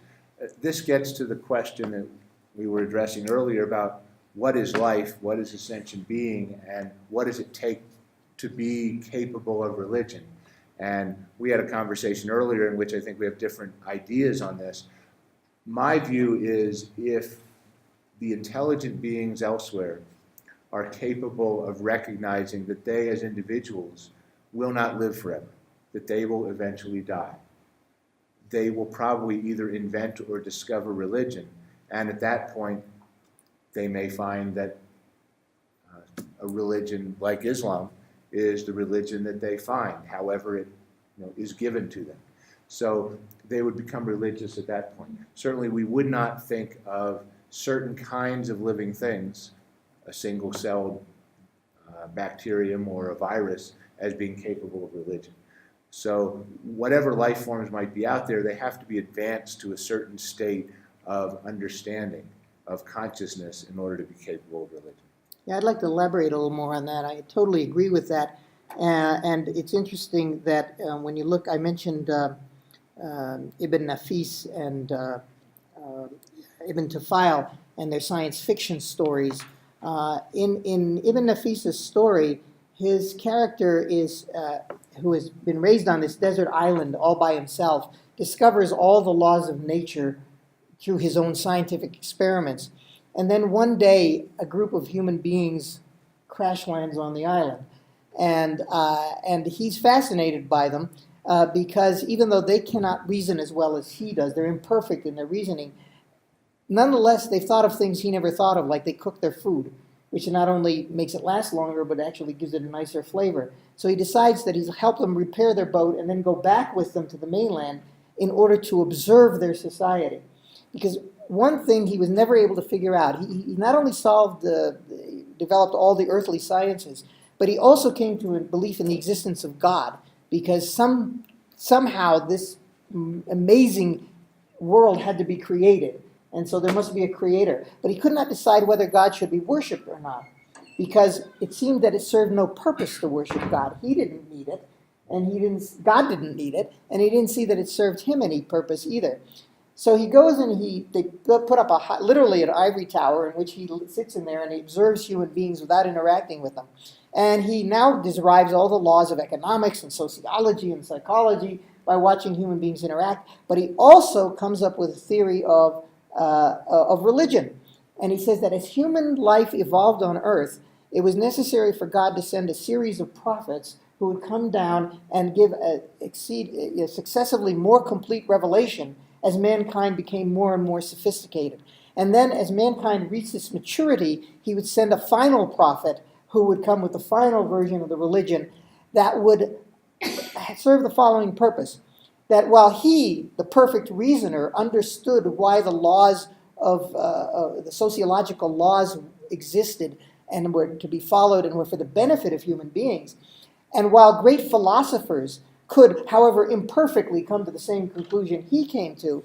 This gets to the question that we were addressing earlier about what is life, what is a sentient being, and what does it take to be capable of religion? And we had a conversation earlier in which I think we have different ideas on this. My view is if the intelligent beings elsewhere are capable of recognizing that they as individuals will not live forever, that they will eventually die, they will probably either invent or discover religion. And at that point, they may find that a religion like Islam is the religion that they find, however it is given to them. So they would become religious at that point. Certainly we would not think of certain kinds of living things, a single-celled bacterium or a virus, as being capable of religion. So whatever life forms might be out there, they have to be advanced to a certain state of understanding, of consciousness, in order to be capable of religion. Yeah, I'd like to elaborate a little more on that. I totally agree with that. And it's interesting that when you look, I mentioned Ibn Nafis and Ibn Tufayl and their science fiction stories. In Ibn Nafis's story, his character is, who has been raised on this desert island all by himself, discovers all the laws of nature through his own scientific experiments. And then one day, a group of human beings crash lands on the island. And he's fascinated by them because even though they cannot reason as well as he does, they're imperfect in their reasoning, nonetheless, they've thought of things he never thought of, like they cook their food, which not only makes it last longer, but actually gives it a nicer flavor. So he decides that he's helped them repair their boat and then go back with them to the mainland in order to observe their society. Because one thing he was never able to figure out, he not only developed all the earthly sciences, but he also came to a belief in the existence of God, because somehow this amazing world had to be created. And so there must be a creator. But he could not decide whether God should be worshipped or not, because it seemed that it served no purpose to worship God. He didn't need it, and God didn't need it, and he didn't see that it served him any purpose either. So he goes and they put up literally an ivory tower in which he sits in there and he observes human beings without interacting with them. And he now derives all the laws of economics and sociology and psychology by watching human beings interact. But he also comes up with a theory of religion. And he says that as human life evolved on earth, it was necessary for God to send a series of prophets who would come down and give a successively more complete revelation as mankind became more and more sophisticated. And then as mankind reached its maturity, he would send a final prophet who would come with the final version of the religion that would serve the following purpose: that while he, the perfect reasoner, understood why the laws of the sociological laws existed and were to be followed and were for the benefit of human beings, And while great philosophers could, however imperfectly, come to the same conclusion he came to,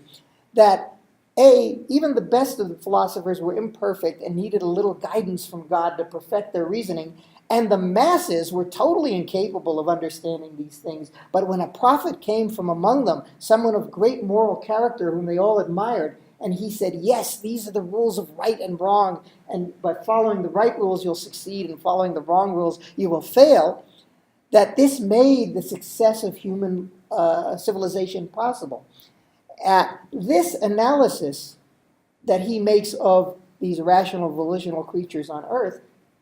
that even the best of the philosophers were imperfect and needed a little guidance from God to perfect their reasoning, and the masses were totally incapable of understanding these things. But when a prophet came from among them, someone of great moral character whom they all admired, and he said, yes, these are the rules of right and wrong, and by following the right rules you'll succeed, and following the wrong rules you will fail, that this made the success of human civilization possible. This analysis that he makes of these rational volitional creatures on Earth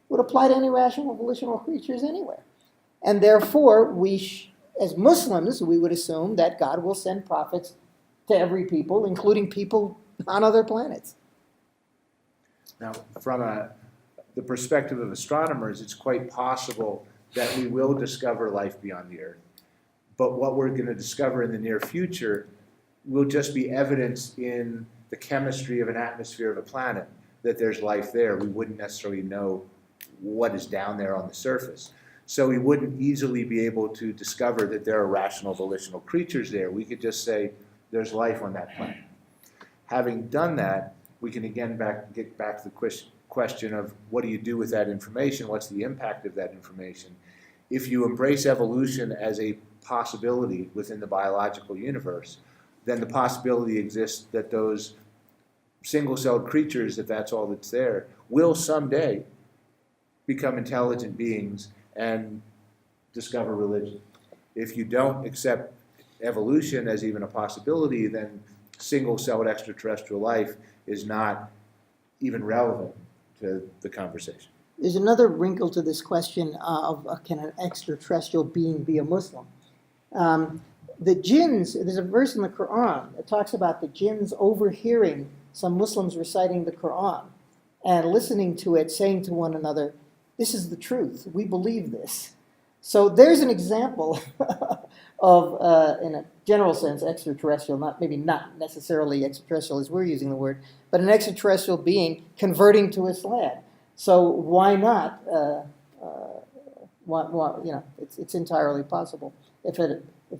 would apply to any rational volitional creatures anywhere. And therefore, as Muslims, we would assume that God will send prophets to every people, including people on other planets. Now, from the perspective of astronomers, it's quite possible that we will discover life beyond the Earth. But what we're going to discover in the near future will just be evidence in the chemistry of an atmosphere of a planet that there's life there. We wouldn't necessarily know what is down there on the surface. So we wouldn't easily be able to discover that there are rational volitional creatures there. We could just say there's life on that planet. Having done that, we can again get back to the question of what do you do with that information? What's the impact of that information? If you embrace evolution as a possibility within the biological universe, then the possibility exists that those single-celled creatures, if that's all that's there, will someday become intelligent beings and discover religion. If you don't accept evolution as even a possibility, then single-celled extraterrestrial life is not even relevant to the conversation. There's another wrinkle to this question of can an extraterrestrial being be a Muslim? The jinns, there's a verse in the Quran that talks about the jinns overhearing some Muslims reciting the Quran and listening to it, saying to one another, this is the truth, we believe this. So there's an example of, in a general sense, extraterrestrial, maybe not necessarily extraterrestrial as we're using the word, but an extraterrestrial being converting to Islam. So why not? It's entirely possible. If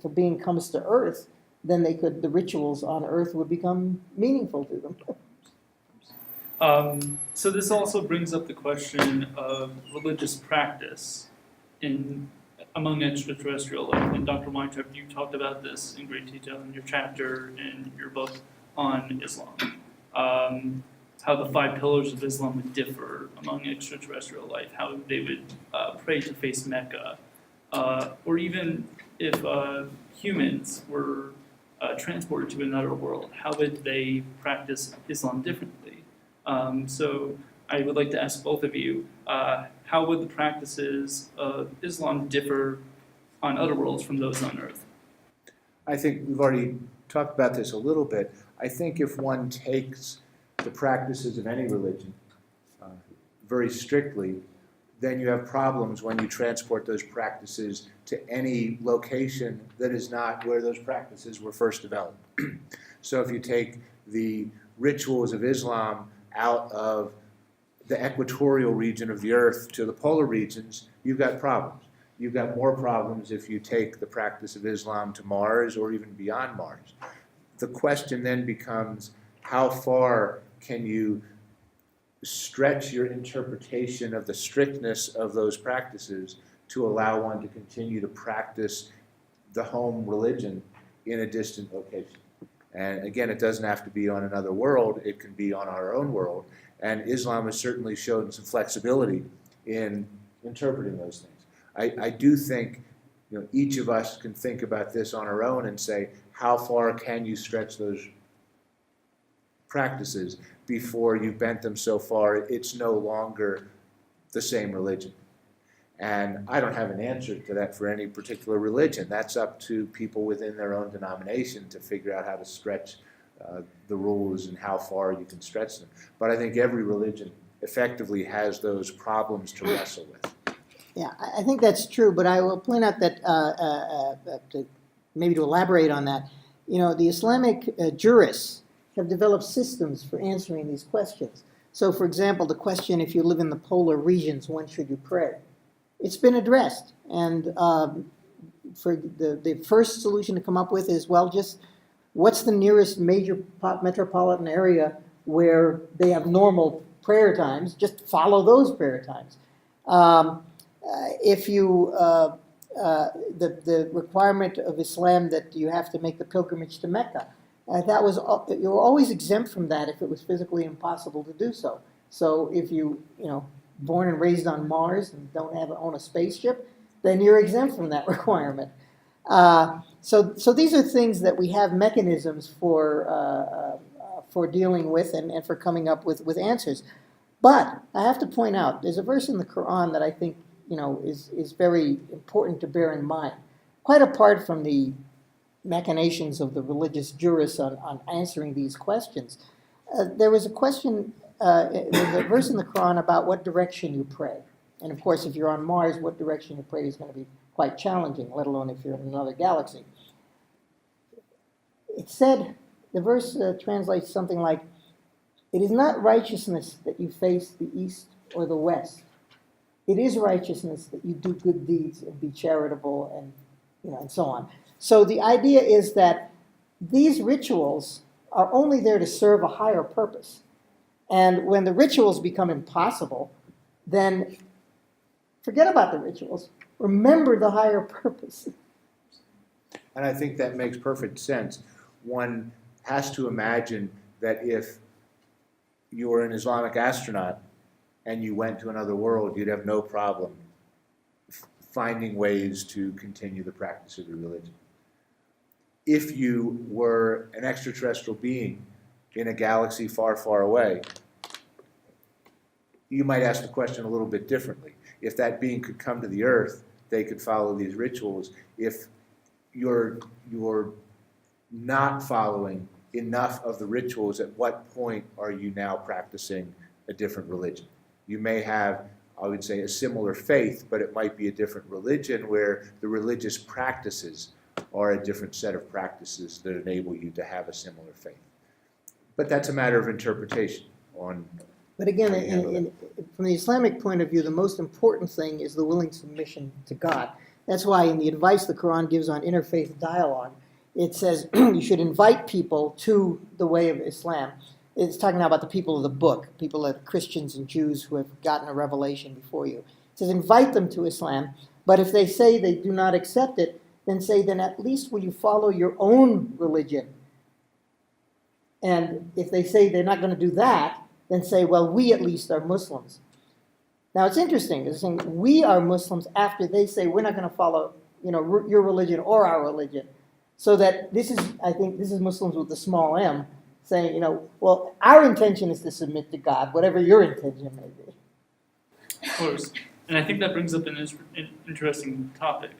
a being comes to Earth, then the rituals on Earth would become meaningful to them. So this also brings up the question of religious practice among extraterrestrial life. And Dr. Weintraub, you talked about this in great detail in your chapter in your book on Islam. How the 5 pillars of Islam would differ among extraterrestrial life, how they would pray to face Mecca, or even if humans were transported to another world, how would they practice Islam differently? So I would like to ask both of you, how would the practices of Islam differ on other worlds from those on Earth? I think we've already talked about this a little bit. I think if one takes the practices of any religion very strictly, then you have problems when you transport those practices to any location that is not where those practices were first developed. So if you take the rituals of Islam out of the equatorial region of the Earth to the polar regions, you've got problems. You've got more problems if you take the practice of Islam to Mars or even beyond Mars. The question then becomes, how far can you stretch your interpretation of the strictness of those practices to allow one to continue to practice the home religion in a distant location? And again, it doesn't have to be on another world, it can be on our own world. And Islam has certainly shown some flexibility in interpreting those things. I do think each of us can think about this on our own and say, how far can you stretch those practices before you bent them so far it's no longer the same religion? And I don't have an answer to that for any particular religion. That's up to people within their own denomination to figure out how to stretch the rules and how far you can stretch them. But I think every religion effectively has those problems to wrestle with. Yeah, I think that's true, but I will point out that, maybe to elaborate on that, the Islamic jurists have developed systems for answering these questions. So, for example, the question, if you live in the polar regions, when should you pray? it's been addressed. And for the first solution to come up with is, well, just what's the nearest major metropolitan area where they have normal prayer times? Just follow those prayer times. If you, the requirement of Islam that you have to make the pilgrimage to Mecca, that was, you were always exempt from that if it was physically impossible to do so. So if you born and raised on Mars and don't own a spaceship, then you're exempt from that requirement. So these are things that we have mechanisms for dealing with and for coming up with answers. But I have to point out, there's a verse in the Quran that I think is very important to bear in mind. Quite apart from the machinations of the religious jurists on answering these questions, there was a question, there's a verse in the Quran about what direction you pray. And of course, if you're on Mars, what direction you pray is going to be quite challenging, let alone if you're in another galaxy. It said, the verse translates something like, "It is not righteousness that you face the east or the west. It is righteousness that you do good deeds and be charitable," and so on. So the idea is that these rituals are only there to serve a higher purpose. And when the rituals become impossible, then forget about the rituals. Remember the higher purpose. And I think that makes perfect sense. One has to imagine that if you were an Islamic astronaut and you went to another world, you'd have no problem finding ways to continue the practice of your religion. If you were an extraterrestrial being in a galaxy far, far away, you might ask the question a little bit differently. If that being could come to the Earth, they could follow these rituals. If you're not following enough of the rituals, at what point are you now practicing a different religion? You may have, I would say, a similar faith, but it might be a different religion where the religious practices are a different set of practices that enable you to have a similar faith. But that's a matter of interpretation on. But again, from the Islamic point of view, the most important thing is the willing submission to God. That's why in the advice the Quran gives on interfaith dialogue, it says you should invite people to the way of Islam. It's talking now about the people of the book, people like Christians and Jews who have gotten a revelation before you. It says invite them to Islam, but if they say they do not accept it, then say, then at least will you follow your own religion? And if they say they're not going to do that, then say, well, we at least are Muslims. Now it's interesting. They're saying we are Muslims after they say we're not going to follow, your religion or our religion. So that this is, I think, this is Muslims with a small m, saying, well, our intention is to submit to God, whatever your intention may be. Of course. And I think that brings up an interesting topic.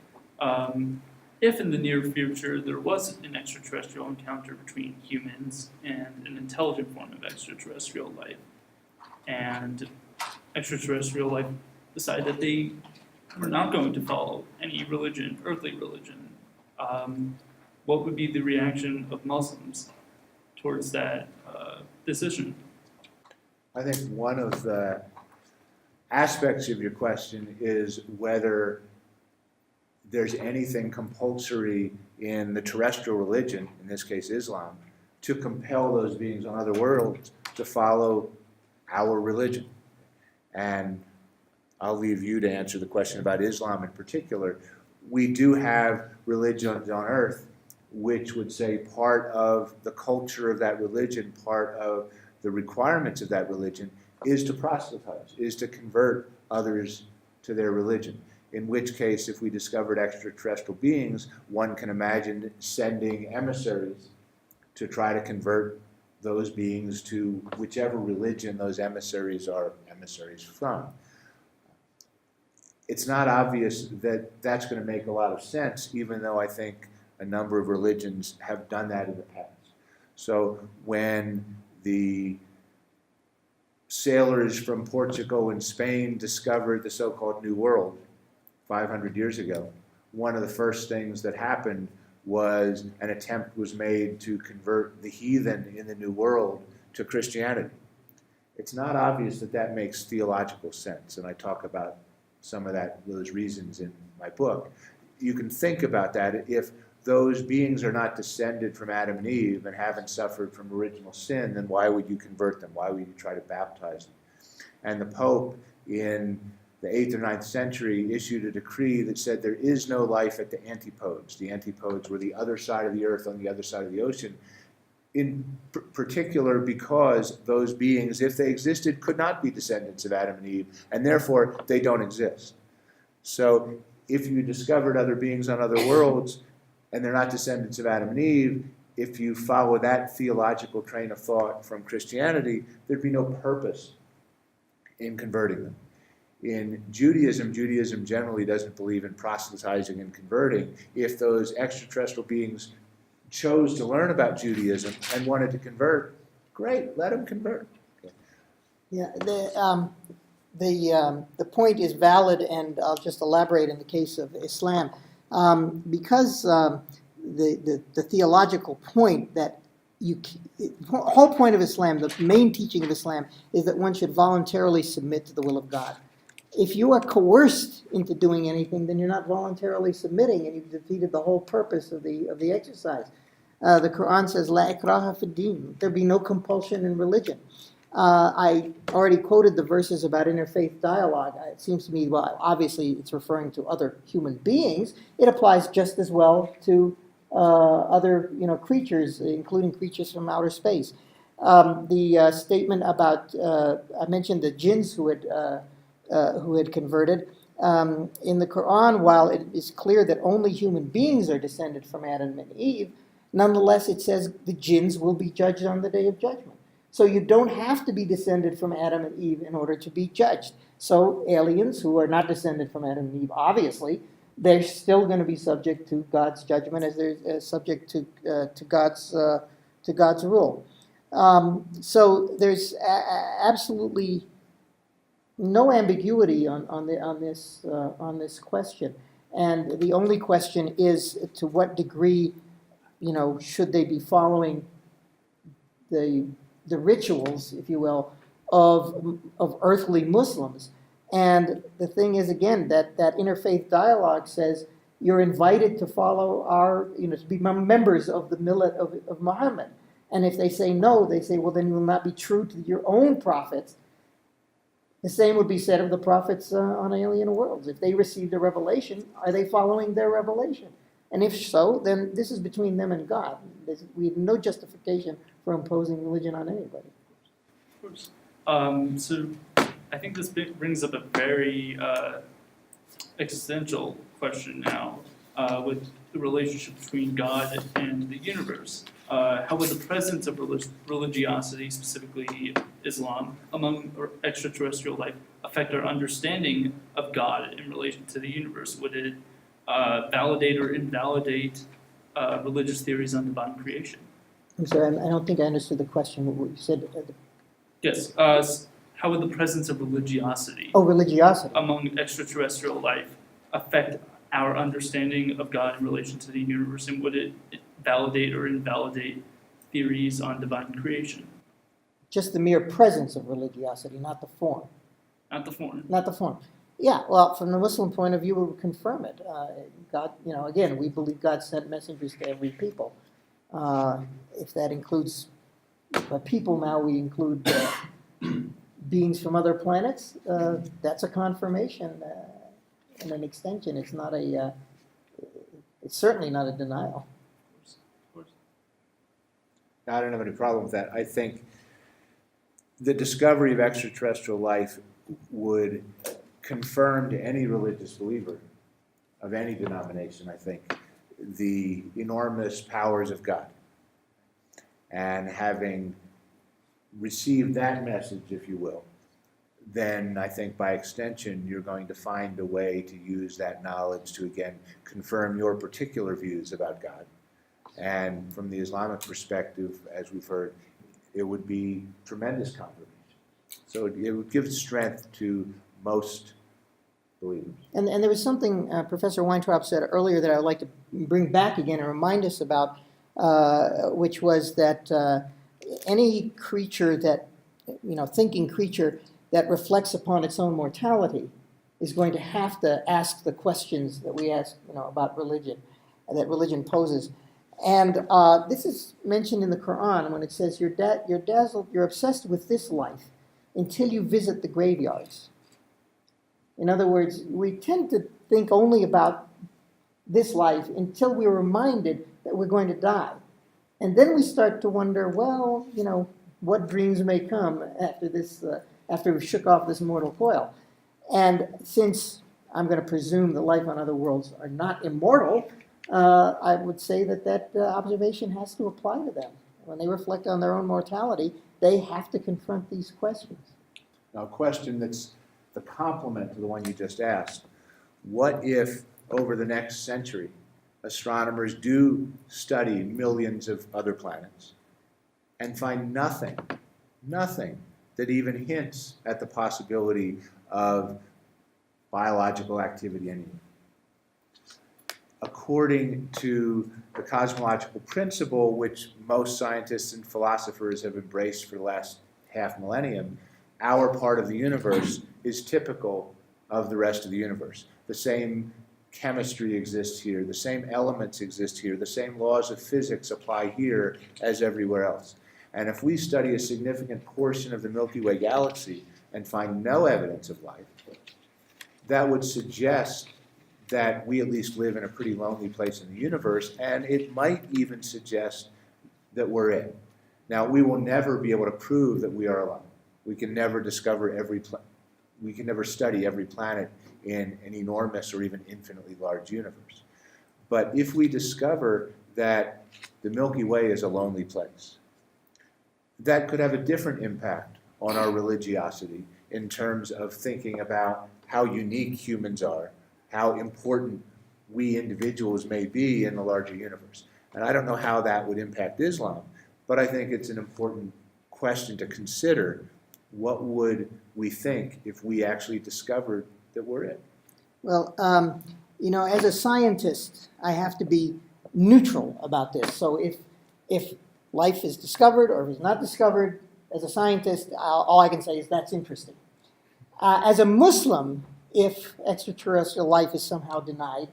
If in the near future there was an extraterrestrial encounter between humans and an intelligent form of extraterrestrial life, and extraterrestrial life decided that they were not going to follow any religion, earthly religion, what would be the reaction of Muslims towards that decision? I think one of the aspects of your question is whether there's anything compulsory in the terrestrial religion, in this case Islam, to compel those beings on other worlds to follow our religion. And I'll leave you to answer the question about Islam in particular. We do have religions on earth which would say part of the culture of that religion, part of the requirements of that religion, is to proselytize, is to convert others to their religion. In which case, if we discovered extraterrestrial beings, one can imagine sending emissaries to try to convert those beings to whichever religion those emissaries are emissaries from. It's not obvious that that's going to make a lot of sense, even though I think a number of religions have done that in the past. So when the sailors from Portugal and Spain discovered the so-called New World 500 years ago, one of the first things that happened was an attempt was made to convert the heathen in the New World to Christianity. It's not obvious that that makes theological sense, and I talk about some of those reasons in my book. You can think about that. If those beings are not descended from Adam and Eve and haven't suffered from original sin, then why would you convert them? Why would you try to baptize them? And the Pope in the 8th or 9th century issued a decree that said there is no life at the antipodes. The antipodes were the other side of the earth on the other side of the ocean, in particular because those beings, if they existed, could not be descendants of Adam and Eve, and therefore they don't exist. So if you discovered other beings on other worlds, and they're not descendants of Adam and Eve, if you follow that theological train of thought from Christianity, there'd be no purpose in converting them. In Judaism, Judaism generally doesn't believe in proselytizing and converting. If those extraterrestrial beings chose to learn about Judaism and wanted to convert, great, let them convert. Okay. Yeah, the point is valid, and I'll just elaborate in the case of Islam. Because the theological point that the whole point of Islam, the main teaching of Islam, is that one should voluntarily submit to the will of God. If you are coerced into doing anything, then you're not voluntarily submitting, and you've defeated the whole purpose of the exercise. The Quran says, "La ikraha fid din." There be no compulsion in religion. I already quoted the verses about interfaith dialogue. It seems to me, well, obviously it's referring to other human beings. It applies just as well to other, creatures, including creatures from outer space. The statement about I mentioned the jinns who had converted. In the Quran, while it is clear that only human beings are descended from Adam and Eve, nonetheless it says the jinns will be judged on the day of judgment. So you don't have to be descended from Adam and Eve in order to be judged. So aliens who are not descended from Adam and Eve, obviously, they're still going to be subject to God's judgment as they're subject to God's rule. So there's absolutely no ambiguity on this question, and the only question is to what degree, should they be following the rituals, if you will, of earthly Muslims. And the thing is, again, that interfaith dialogue says you're invited to follow to be members of the millet of Muhammad. And if they say no, they say, well, then you will not be true to your own prophets. The same would be said of the prophets on alien worlds. If they received a revelation, are they following their revelation? And if so, then this is between them and God. We have no justification for imposing religion on anybody. Of course. So I think this brings up a very existential question now with the relationship between God and the universe. How would the presence of religiosity, specifically Islam, among extraterrestrial life affect our understanding of God in relation to the universe? Would it validate or invalidate religious theories on divine creation? I'm sorry, I don't think I understood the question. What you said. Yes. How would the presence of religiosity Religiosity. among extraterrestrial life affect our understanding of God in relation to the universe, and would it validate or invalidate theories on divine creation? Just the mere presence of religiosity, not the form. Not the form. Not the form. Yeah, well, from the Muslim point of view, we would confirm it. God, again, we believe God sent messengers to every people. If that includes people now, we include beings from other planets. That's a confirmation and an extension. It's not it's certainly not a denial. Of course. I don't have any problem with that. I think the discovery of extraterrestrial life would confirm to any religious believer of any denomination, I think, the enormous powers of God. And having received that message, if you will, then I think by extension you're going to find a way to use that knowledge to, again, confirm your particular views about God. And from the Islamic perspective, as we've heard, it would be tremendous confirmation. So it would give strength to most believers. And there was something Professor Weintraub said earlier that I would like to bring back again and remind us about, which was that any creature that, thinking creature that reflects upon its own mortality is going to have to ask the questions that we ask, about religion, that religion poses. And this is mentioned in the Quran when it says, you're dazzled, you're obsessed with this life until you visit the graveyards. In other words, we tend to think only about this life until we're reminded that we're going to die. And then we start to wonder, well, what dreams may come after this, after we've shook off this mortal coil. And since I'm going to presume that life on other worlds are not immortal, I would say that observation has to apply to them. When they reflect on their own mortality, they have to confront these questions. Now, a question that's the complement to the one you just asked. What if, over the next century, astronomers do study millions of other planets and find nothing that even hints at the possibility of biological activity anywhere? According to the cosmological principle, which most scientists and philosophers have embraced for the last half millennium, our part of the universe is typical of the rest of the universe. The same chemistry exists here, the same elements exist here, the same laws of physics apply here as everywhere else. And if we study a significant portion of the Milky Way galaxy and find no evidence of life, that would suggest that we at least live in a pretty lonely place in the universe, and it might even suggest that we're it. Now, we will never be able to prove that we are alone. We can never we can never study every planet in an enormous or even infinitely large universe. But if we discover that the Milky Way is a lonely place, that could have a different impact on our religiosity in terms of thinking about how unique humans are, how important we individuals may be in the larger universe. And I don't know how that would impact Islam, but I think it's an important question to consider. What would we think if we actually discovered that we're it? Well, as a scientist, I have to be neutral about this. So if life is discovered or if it's not discovered, as a scientist, all I can say is that's interesting. As a Muslim, if extraterrestrial life is somehow denied,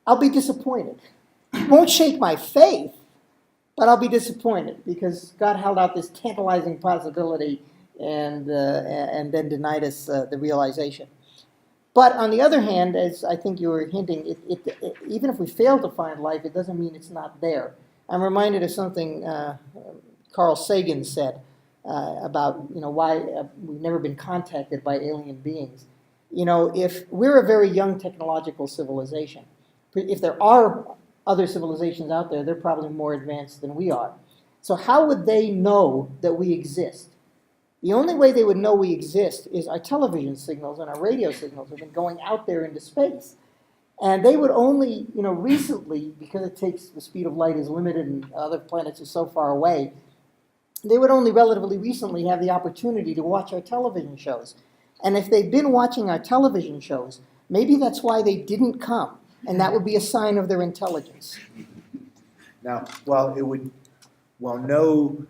I'll be disappointed. It won't shake my faith, but I'll be disappointed because God held out this tantalizing possibility and then denied us the realization. But on the other hand, as I think you were hinting, even if we fail to find life, it doesn't mean it's not there. I'm reminded of something Carl Sagan said about why we've never been contacted by alien beings. If we're a very young technological civilization, if there are other civilizations out there, they're probably more advanced than we are. So how would they know that we exist? The only way they would know we exist is our television signals and our radio signals have been going out there into space. And they would only, recently, because it takes, the speed of light is limited and other planets are so far away, they would only relatively recently have the opportunity to watch our television shows. And if they'd been watching our television shows, maybe that's why they didn't come. And that would be a sign of their intelligence. Now, while no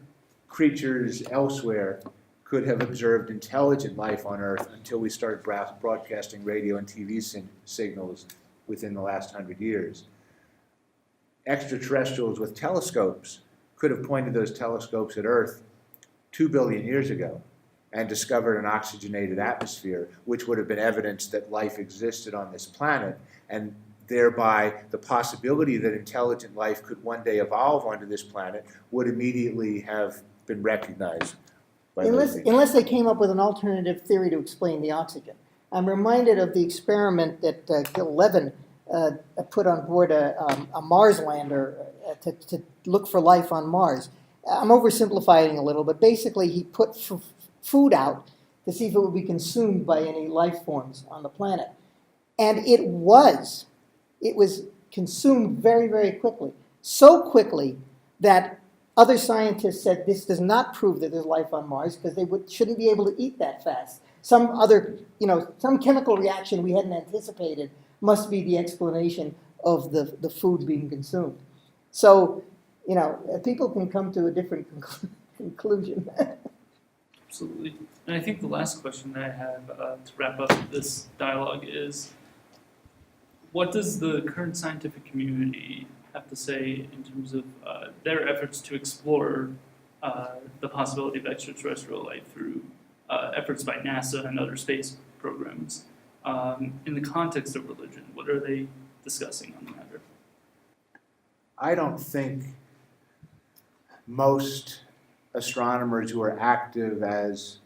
creatures elsewhere could have observed intelligent life on Earth until we started broadcasting radio and TV signals within the last 100 years, extraterrestrials with telescopes could have pointed those telescopes at Earth 2 billion years ago and discovered an oxygenated atmosphere, which would have been evidence that life existed on this planet, and thereby the possibility that intelligent life could one day evolve onto this planet would immediately have been recognized. Unless they came up with an alternative theory to explain the oxygen. I'm reminded of the experiment that Gil Levin put on board a Mars lander to look for life on Mars. I'm oversimplifying a little, but basically he put food out to see if it would be consumed by any life forms on the planet. And it was consumed very, very quickly. So quickly that other scientists said this does not prove that there's life on Mars because they shouldn't be able to eat that fast. Some chemical reaction we hadn't anticipated must be the explanation of the food being consumed. So, people can come to a different conclusion. Absolutely. And I think the last question that I have to wrap up this dialogue is, what does the current scientific community have to say in terms of their efforts to explore the possibility of extraterrestrial life through efforts by NASA and other space programs in the context of religion? What are they discussing on the matter? I don't think most astronomers who are active as,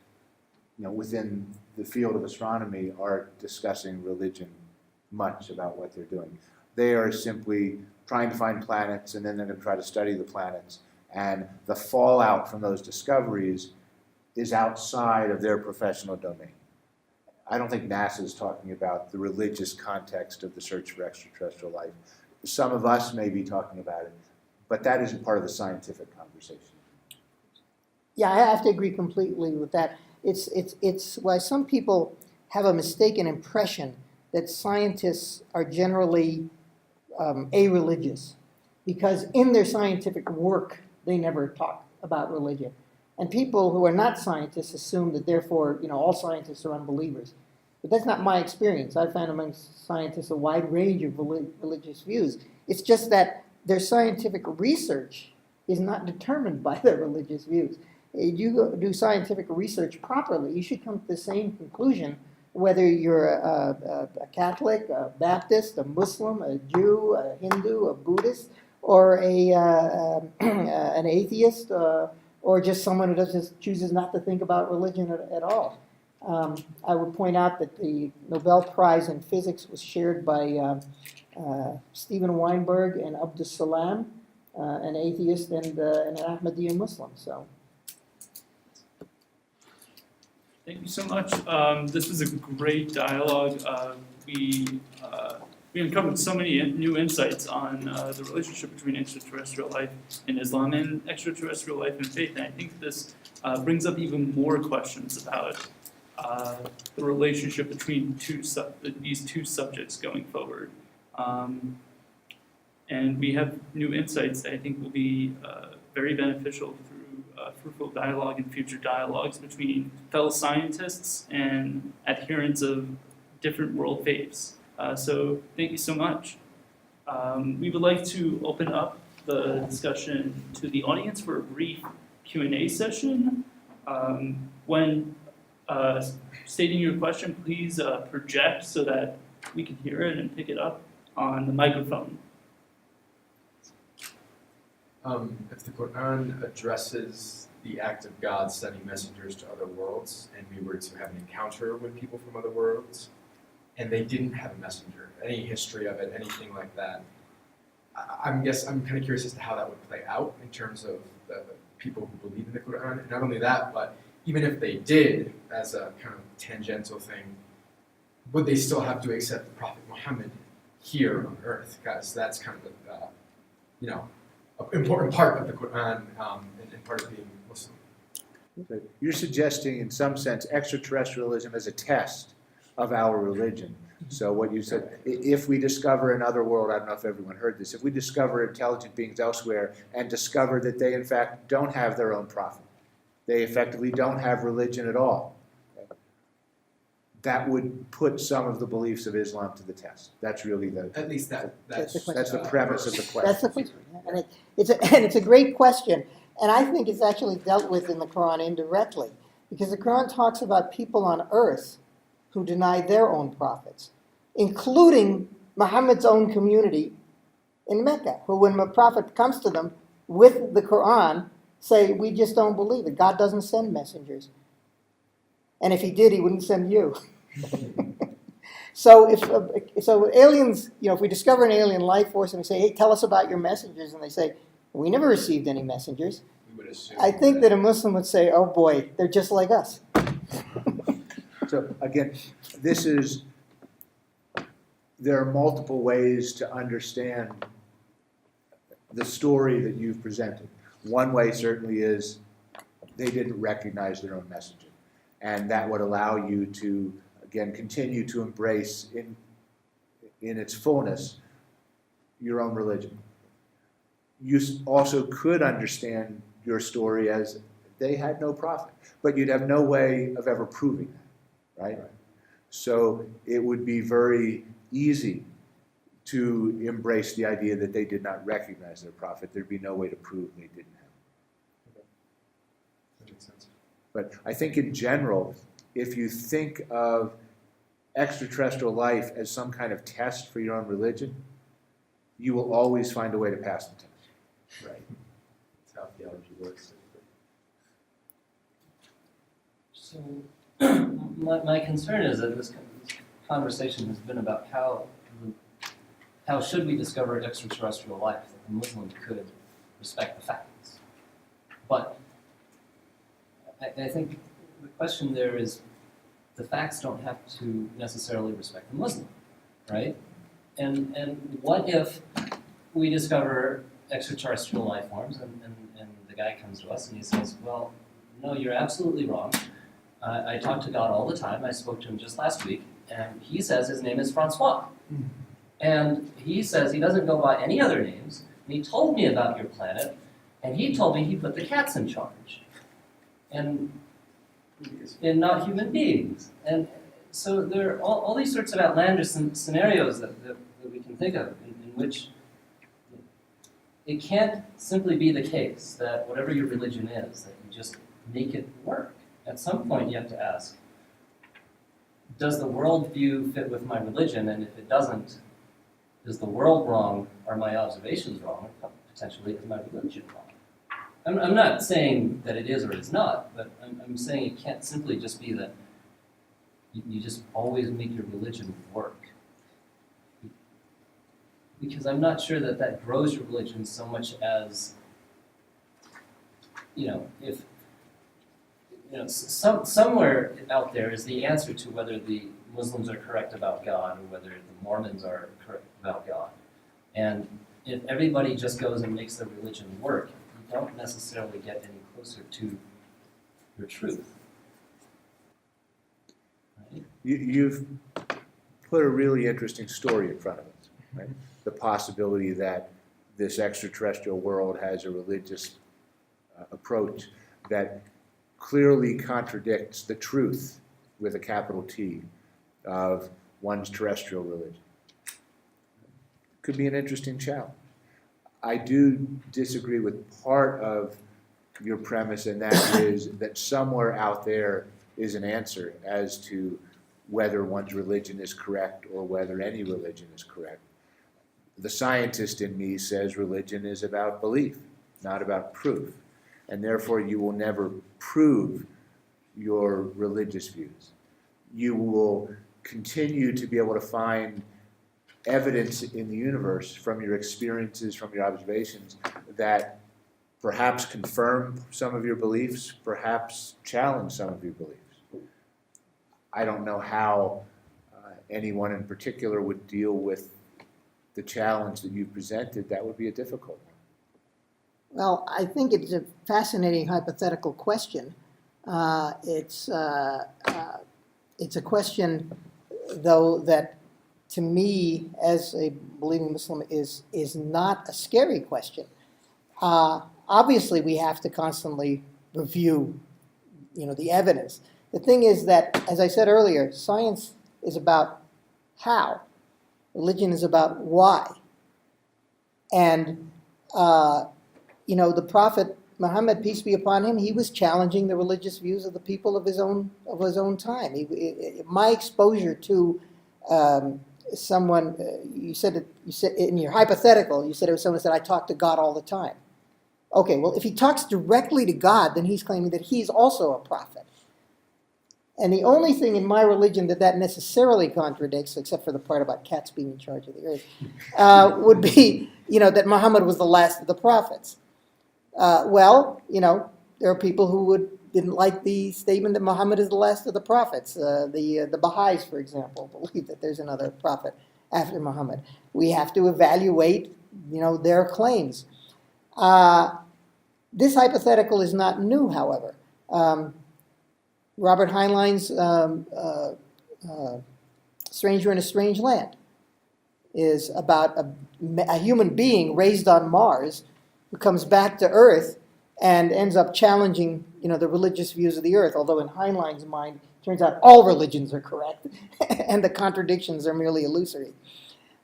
within the field of astronomy are discussing religion much about what they're doing. They are simply trying to find planets, and then they're going to try to study the planets. And the fallout from those discoveries is outside of their professional domain. I don't think NASA is talking about the religious context of the search for extraterrestrial life. Some of us may be talking about it, but that isn't part of the scientific conversation. Yeah, I have to agree completely with that. It's why some people have a mistaken impression that scientists are generally a-religious, because in their scientific work, they never talk about religion. And people who are not scientists assume that therefore, all scientists are unbelievers. But that's not my experience. I found among scientists a wide range of religious views. It's just that their scientific research is not determined by their religious views. If you do scientific research properly, you should come to the same conclusion whether you're a Catholic, a Baptist, a Muslim, a Jew, a Hindu, a Buddhist, or an atheist, or just someone who just chooses not to think about religion at all. I would point out that the Nobel Prize in Physics was shared by Stephen Weinberg and Abdus Salam, an atheist and an Ahmadiyya Muslim. So. Thank you so much. This was a great dialogue. We uncovered so many new insights on the relationship between extraterrestrial life in Islam and extraterrestrial life in faith. And I think this brings up even more questions about the relationship between these two subjects going forward. And we have new insights that I think will be very beneficial through fruitful dialogue and future dialogues between fellow scientists and adherents of different world faiths. So thank you so much. We would like to open up the discussion to the audience for a brief Q&A session. When stating your question, please project so that we can hear it and pick it up on the microphone. If the Quran addresses the act of God sending messengers to other worlds, and we were to have an encounter with people from other worlds, and they didn't have a messenger, any history of it, anything like that, I'm kind of curious as to how that would play out in terms of the people who believe in the Quran. And not only that, but even if they did, as a kind of tangential thing, would they still have to accept the Prophet Muhammad here on earth? Because that's kind of an important part of the Quran and part of being Muslim. So you're suggesting, in some sense, extraterrestrialism as a test of our religion. So what you said, if we discover another world, I don't know if everyone heard this, if we discover intelligent beings elsewhere and discover that they, in fact, don't have their own prophet, they effectively don't have religion at all, that would put some of the beliefs of Islam to the test. That's really At least that's the premise of the question. That's the question, and it's a great question, and I think it's actually dealt with in the Quran indirectly, because the Quran talks about people on earth who deny their own prophets, including Muhammad's own community in Mecca, who, when a prophet comes to them with the Quran, say, we just don't believe it. God doesn't send messengers. And if he did, he wouldn't send you. So aliens, if we discover an alien life force and we say, hey, tell us about your messengers, and they say, we never received any messengers, we would assume I think that a Muslim would say, oh boy, they're just like us. So again, there are multiple ways to understand the story that you've presented. One way certainly is they didn't recognize their own messenger. And that would allow you to, again, continue to embrace in its fullness your own religion. You also could understand your story as they had no prophet. But you'd have no way of ever proving that, right? So it would be very easy to embrace the idea that they did not recognize their prophet. There'd be no way to prove they didn't have. That makes sense. But I think in general, if you think of extraterrestrial life as some kind of test for your own religion, you will always find a way to pass the test. Right. That's how theology works. So my concern is that this conversation has been about how should we discover extraterrestrial life, that the Muslim could respect the facts. But I think the question there is, the facts don't have to necessarily respect the Muslim, right? And what if we discover extraterrestrial life forms and the guy comes to us and he says, well, no, you're absolutely wrong. I talk to God all the time. I spoke to him just last week, and he says his name is Francois. And he says he doesn't go by any other names. And he told me about your planet, and he told me he put the cats in charge. And not human beings. And so there are all these sorts of outlandish scenarios that we can think of in which it can't simply be the case that whatever your religion is, that you just make it work. At some point you have to ask, does the worldview fit with my religion? And if it doesn't, is the world wrong? Are my observations wrong? Or potentially, is my religion wrong? I'm not saying that it is or is not, but I'm saying it can't simply just be that you just always make your religion work. Because I'm not sure that grows your religion so much as, if, somewhere out there is the answer to whether the Muslims are correct about God or whether the Mormons are correct about God. And if everybody just goes and makes their religion work, you don't necessarily get any closer to your truth. Right? You've put a really interesting story in front of us, right? The possibility that this extraterrestrial world has a religious approach that clearly contradicts the truth, with a capital T, of one's terrestrial religion. Could be an interesting challenge. I do disagree with part of your premise, and that is that somewhere out there is an answer as to whether one's religion is correct or whether any religion is correct. The scientist in me says religion is about belief, not about proof, and therefore you will never prove your religious views. You will continue to be able to find evidence in the universe from your experiences, from your observations, that perhaps confirm some of your beliefs, perhaps challenge some of your beliefs. I don't know how anyone in particular would deal with the challenge that you presented. That would be a difficult one. Well, I think it's a fascinating hypothetical question. It's a question, though, that to me, as a believing Muslim, is not a scary question. Obviously, we have to constantly review, the evidence. The thing is that, as I said earlier, science is about how. Religion is about why. And, the Prophet Muhammad, peace be upon him, he was challenging the religious views of the people of his own time. My exposure to someone, you said in your hypothetical, you said it was someone who said, I talk to God all the time. Okay, well, if he talks directly to God, then he's claiming that he's also a prophet. And the only thing in my religion that necessarily contradicts, except for the part about cats being in charge of the earth, would be, that Muhammad was the last of the prophets. There are people who didn't like the statement that Muhammad is the last of the prophets. The Baha'is, for example, believe that there's another prophet after Muhammad. We have to evaluate, their claims. This hypothetical is not new, however. Robert Heinlein's Stranger in a Strange Land is about a human being raised on Mars who comes back to Earth and ends up challenging, the religious views of the earth, although in Heinlein's mind, it turns out all religions are correct, and the contradictions are merely illusory.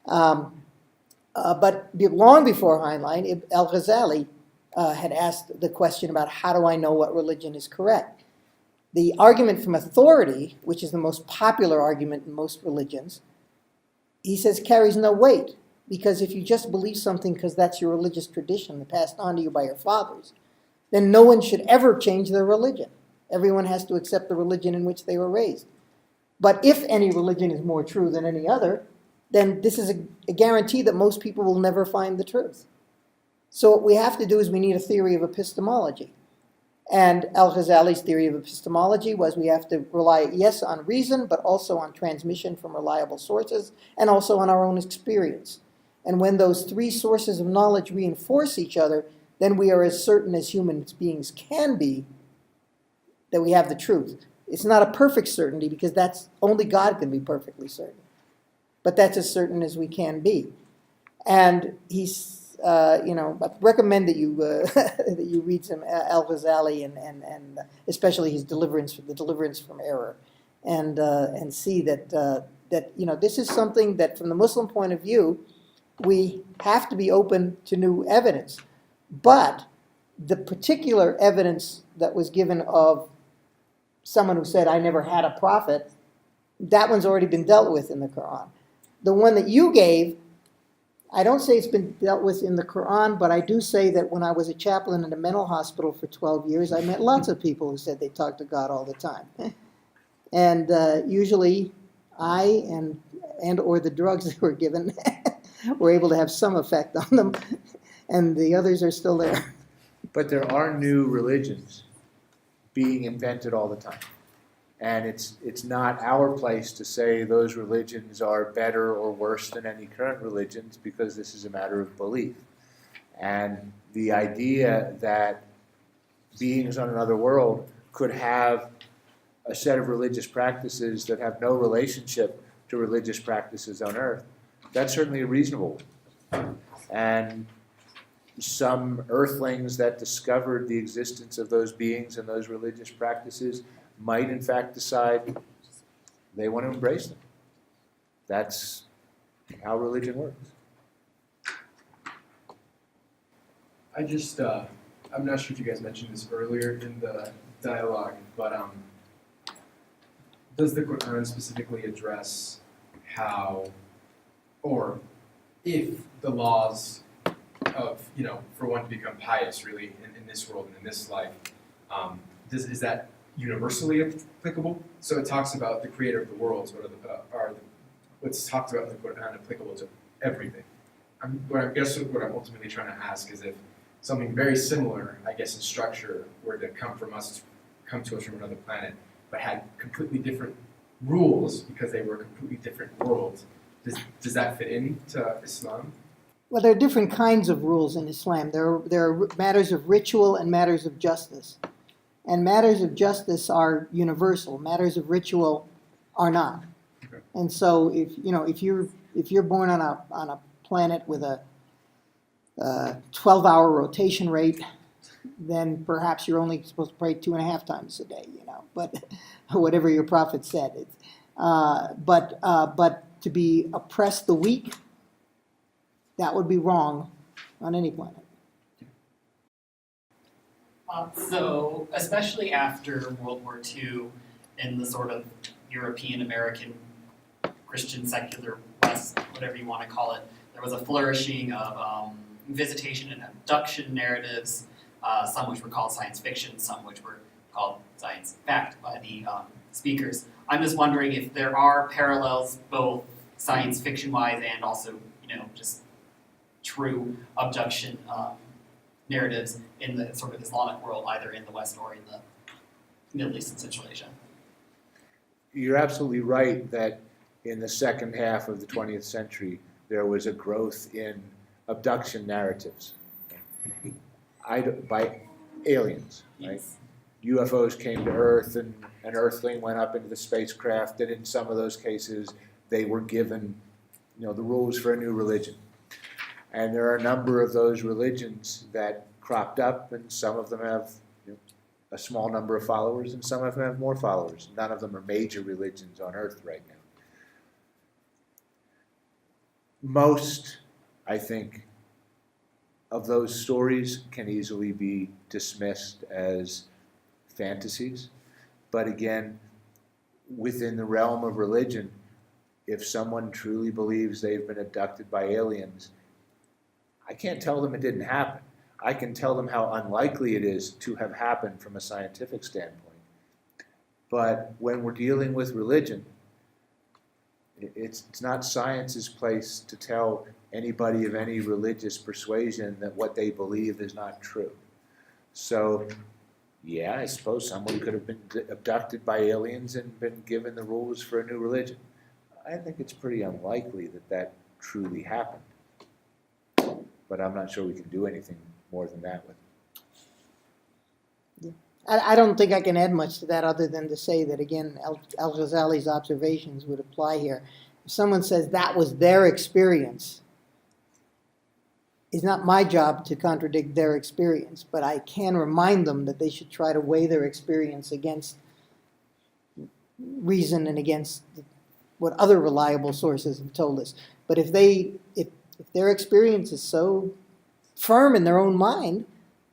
But long before Heinlein, Al-Ghazali had asked the question about how do I know what religion is correct? The argument from authority, which is the most popular argument in most religions, he says carries no weight, because if you just believe something because that's your religious tradition passed on to you by your fathers, then no one should ever change their religion. Everyone has to accept the religion in which they were raised. But if any religion is more true than any other, then this is a guarantee that most people will never find the truth. So what we have to do is we need a theory of epistemology. And Al-Ghazali's theory of epistemology was we have to rely, yes, on reason, but also on transmission from reliable sources, and also on our own experience. And when those three sources of knowledge reinforce each other, then we are as certain as human beings can be that we have the truth. It's not a perfect certainty, because only God can be perfectly certain. But that's as certain as we can be. And he's, I recommend that you that you read some Al-Ghazali and especially his the deliverance from error, and see that this is something that from the Muslim point of view, we have to be open to new evidence. But the particular evidence that was given of someone who said, I never had a prophet, that one's already been dealt with in the Quran. The one that you gave, I don't say it's been dealt with in the Quran, but I do say that when I was a chaplain in a mental hospital for 12 years, I met lots of people who said they talked to God all the time. And usually I and or the drugs that were given were able to have some effect on them, and the others are still there. But there are new religions being invented all the time. And it's not our place to say those religions are better or worse than any current religions, because this is a matter of belief. And the idea that beings on another world could have a set of religious practices that have no relationship to religious practices on Earth, that's certainly a reasonable one. And some earthlings that discovered the existence of those beings and those religious practices might in fact decide they want to embrace them. That's how religion works. I'm not sure if you guys mentioned this earlier in the dialogue, but does the Quran specifically address how, or if the laws of, for one to become pious really in this world and in this life, is that universally applicable? So it talks about the creator of the worlds, what's talked about in the Quran applicable to everything. What I'm ultimately trying to ask is if something very similar, I guess, in structure were to come to us from another planet, but had completely different rules because they were completely different worlds. Does that fit into Islam? Well, there are different kinds of rules in Islam. There are matters of ritual and matters of justice. And matters of justice are universal. Matters of ritual are not. Okay. And so, if you're born on a planet with a 12-hour rotation rate, then perhaps you're only supposed to pray 2.5 times a day. But whatever your prophet said. But to be oppressed the weak, that would be wrong on any planet. So, especially after World War II, in the sort of European American Christian secular West, whatever you want to call it, there was a flourishing of visitation and abduction narratives, some which were called science fiction, some which were called science fact by the speakers. I'm just wondering if there are parallels, both science fiction-wise and also, just true abduction narratives in the sort of Islamic world, either in the West or in the Middle East and Central Asia. You're absolutely right that in the second half of the 20th century, there was a growth in abduction narratives by aliens, right? Yes. UFOs came to Earth, and an Earthling went up into the spacecraft, and in some of those cases, they were given, the rules for a new religion. And there are a number of those religions that cropped up, and some of them have a small number of followers, and some of them have more followers. None of them are major religions on earth right now. Most, I think, of those stories can easily be dismissed as fantasies. But again, within the realm of religion, if someone truly believes they've been abducted by aliens, I can't tell them it didn't happen. I can tell them how unlikely it is to have happened from a scientific standpoint. But when we're dealing with religion, it's not science's place to tell anybody of any religious persuasion that what they believe is not true. So, yeah, I suppose someone could have been abducted by aliens and been given the rules for a new religion. I think it's pretty unlikely that that truly happened. But I'm not sure we can do anything more than that with it. I don't think I can add much to that other than to say that, again, Al-Ghazali's observations would apply here. If someone says that was their experience, it's not my job to contradict their experience, but I can remind them that they should try to weigh their experience against reason and against what other reliable sources have told us. But if their experience is so firm in their own mind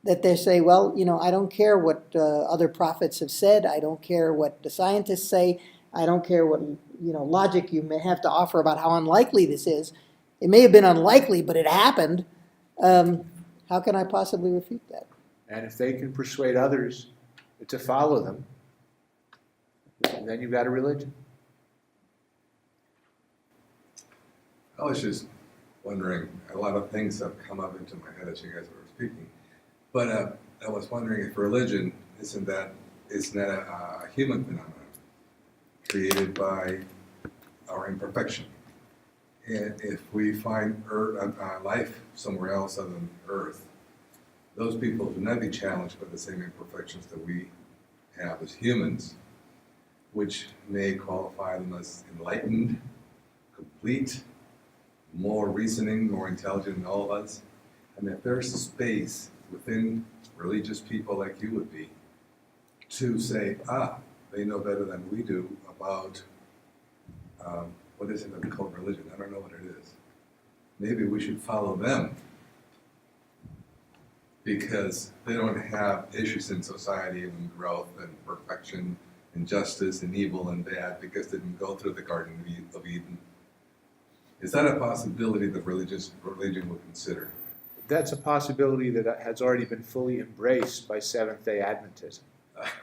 that they say, well, I don't care what other prophets have said, I don't care what the scientists say, I don't care what logic you may have to offer about how unlikely this is. It may have been unlikely, but it happened. How can I possibly refute that? And if they can persuade others to follow them, then you've got a religion. I was just wondering, a lot of things have come up into my head as you guys were speaking, but I was wondering if religion isn't that a human phenomenon created by our imperfection? And if we find life somewhere else other than Earth, those people do not be challenged by the same imperfections that we have as humans, which may qualify them as enlightened, complete, more reasoning, more intelligent than all of us. And if there's a space within religious people like you would be to say, they know better than we do about what is it that we call religion? I don't know what it is. Maybe we should follow them because they don't have issues in society and growth and perfection and justice and evil and bad because they didn't go through the Garden of Eden. Is that a possibility that religion would consider? That's a possibility that has already been fully embraced by Seventh-day Adventism.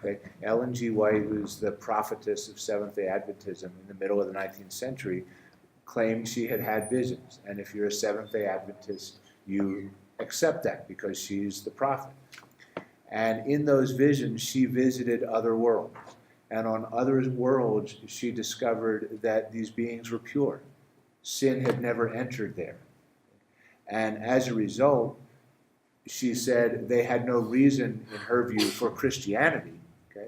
Okay. Ellen G. White, who's the prophetess of Seventh-day Adventism in the middle of the 19th century, claimed she had had visions. And if you're a Seventh-day Adventist, you accept that because she's the prophet. And in those visions, she visited other worlds. And on other worlds, she discovered that these beings were pure. Sin had never entered there. And as a result, she said they had no reason, in her view, for Christianity. Okay?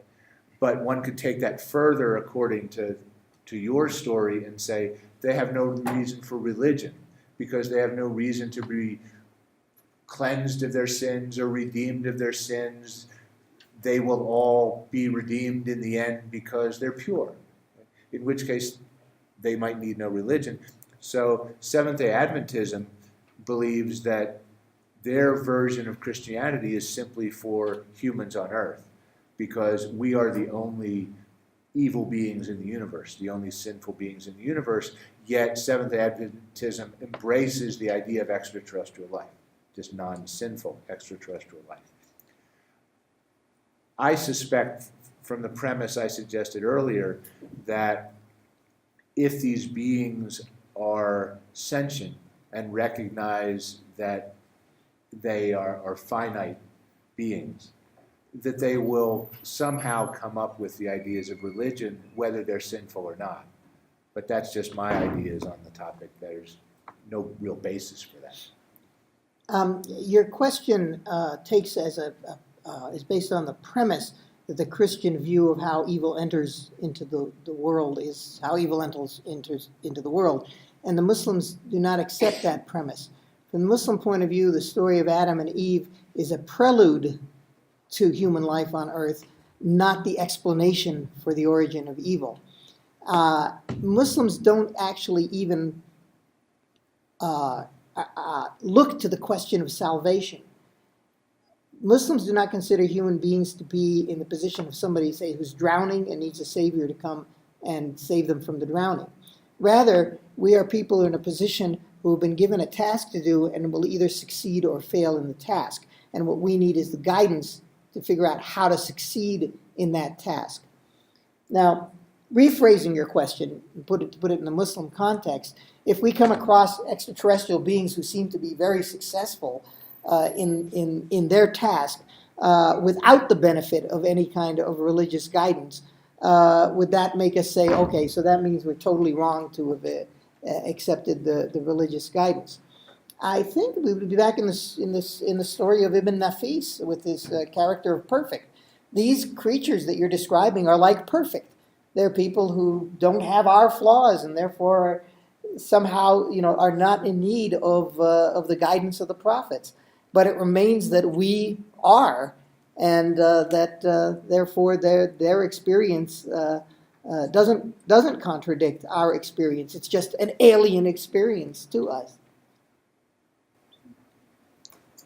But one could take that further according to your story and say they have no reason for religion because they have no reason to be cleansed of their sins or redeemed of their sins. They will all be redeemed in the end because they're pure, in which case they might need no religion. So Seventh-day Adventism believes that their version of Christianity is simply for humans on earth because we are the only evil beings in the universe, the only sinful beings in the universe, yet Seventh-day Adventism embraces the idea of extraterrestrial life, just non-sinful extraterrestrial life. I suspect from the premise I suggested earlier that if these beings are sentient and recognize that they are finite beings, that they will somehow come up with the ideas of religion, whether they're sinful or not. But that's just my ideas on the topic. There's no real basis for that. Your question is based on the premise that the Christian view of how evil enters into the world is how evil enters into the world. And the Muslims do not accept that premise. From the Muslim point of view, the story of Adam and Eve is a prelude to human life on Earth, not the explanation for the origin of evil. Muslims don't actually even look to the question of salvation. Muslims do not consider human beings to be in the position of somebody, say, who's drowning and needs a savior to come and save them from the drowning. Rather, we are people in a position who have been given a task to do and will either succeed or fail in the task. And what we need is the guidance to figure out how to succeed in that task. Now, rephrasing your question, to put it in the Muslim context, if we come across extraterrestrial beings who seem to be very successful in their task without the benefit of any kind of religious guidance, would that make us say, okay, so that means we're totally wrong to have accepted the religious guidance? I think we would be back in the story of Ibn Nafis with his character of perfect. These creatures that you're describing are like perfect. They're people who don't have our flaws and therefore somehow, are not in need of the guidance of the prophets. But it remains that we are, and that therefore their experience doesn't contradict our experience. It's just an alien experience to us.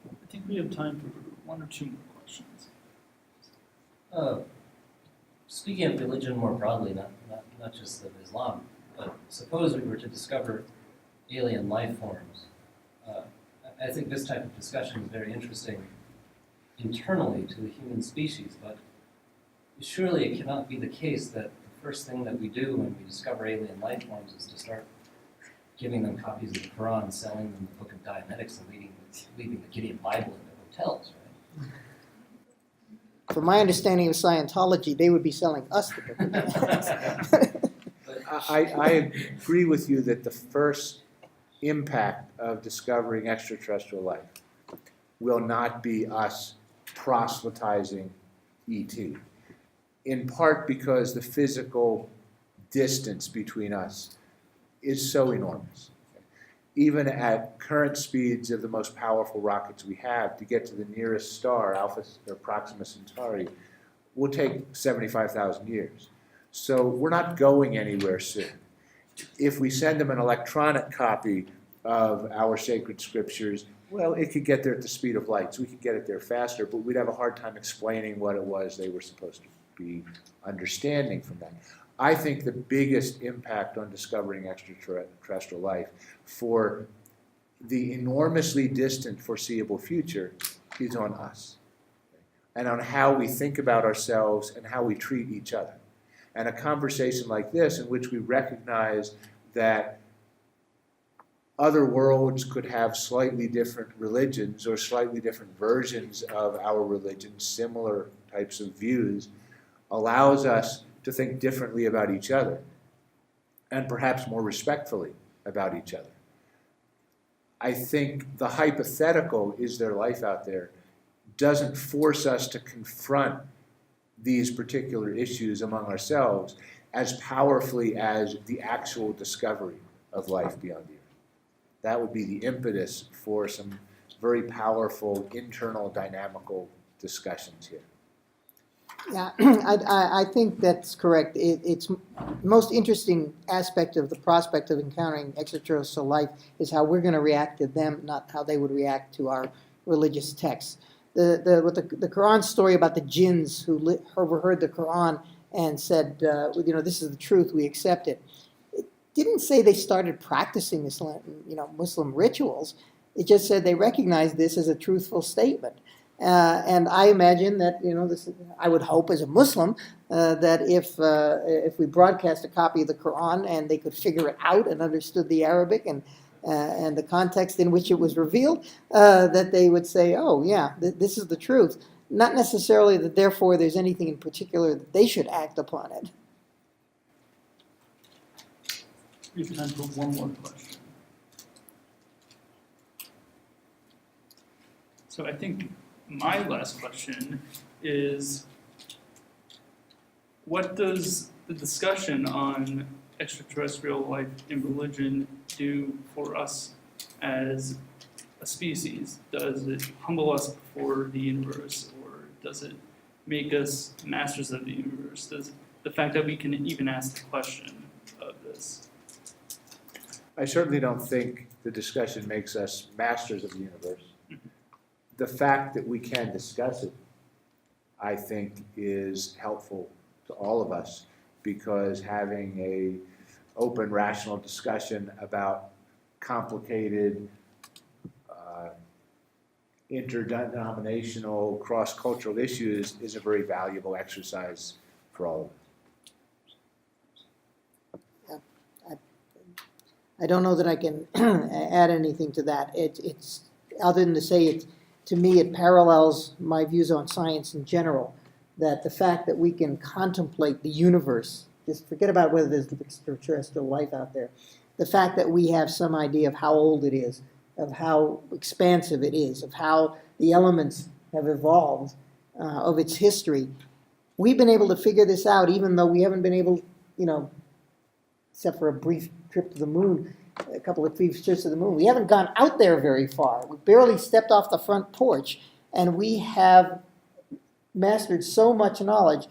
I think we have time for one or two more questions. Speaking of religion more broadly, not just of Islam, but suppose we were to discover alien life forms. I think this type of discussion is very interesting internally to the human species, but surely it cannot be the case that the first thing that we do when we discover alien life forms is to start giving them copies of the Quran, selling them the Book of Dianetics, and leaving the Gideon Bible in their hotels, right? From my understanding of Scientology, they would be selling us the Book of Dianetics. I agree with you that the first impact of discovering extraterrestrial life will not be us proselytizing ET, in part because the physical distance between us is so enormous. Even at current speeds of the most powerful rockets we have, to get to the nearest star, Alpha or Proxima Centauri, will take 75,000 years. So we're not going anywhere soon. If we send them an electronic copy of our sacred scriptures, well, it could get there at the speed of light, so we could get it there faster, but we'd have a hard time explaining what it was they were supposed to be understanding from that. I think the biggest impact on discovering extraterrestrial life for the enormously distant foreseeable future is on us, and on how we think about ourselves and how we treat each other. And a conversation like this, in which we recognize that other worlds could have slightly different religions or slightly different versions of our religion, similar types of views, allows us to think differently about each other and perhaps more respectfully about each other. I think the hypothetical, is there life out there, doesn't force us to confront these particular issues among ourselves as powerfully as the actual discovery of life beyond the Earth. That would be the impetus for some very powerful internal dynamical discussions here. Yeah, I think that's correct. It's the most interesting aspect of the prospect of encountering extraterrestrial life is how we're going to react to them, not how they would react to our religious texts. The Quran story about the jinns who overheard the Quran and said, this is the truth, we accept it. It didn't say they started practicing Islam, Muslim rituals. It just said they recognized this as a truthful statement. And I imagine that, I would hope as a Muslim that if we broadcast a copy of the Quran and they could figure it out and understood the Arabic and the context in which it was revealed, that they would say, oh, yeah, this is the truth. Not necessarily that, therefore, there's anything in particular that they should act upon it. We have time for one more question. So I think my last question is, what does the discussion on extraterrestrial life and religion do for us as a species? Does it humble us before the universe, or does it make us masters of the universe? Does the fact that we can even ask the question of this? I certainly don't think the discussion makes us masters of the universe. The fact that we can discuss it, I think, is helpful to all of us, because having a open, rational discussion about complicated, interdenominational, cross-cultural issues is a very valuable exercise for all of us. I don't know that I can add anything to that. It's other than to say to me, it parallels my views on science in general, that the fact that we can contemplate the universe, just forget about whether there's extraterrestrial life out there, the fact that we have some idea of how old it is, of how expansive it is, of how the elements have evolved, of its history. We've been able to figure this out, even though we haven't been able, except for a brief trip to the moon, a couple of brief trips to the moon. We haven't gone out there very far. We barely stepped off the front porch, and we have mastered so much knowledge,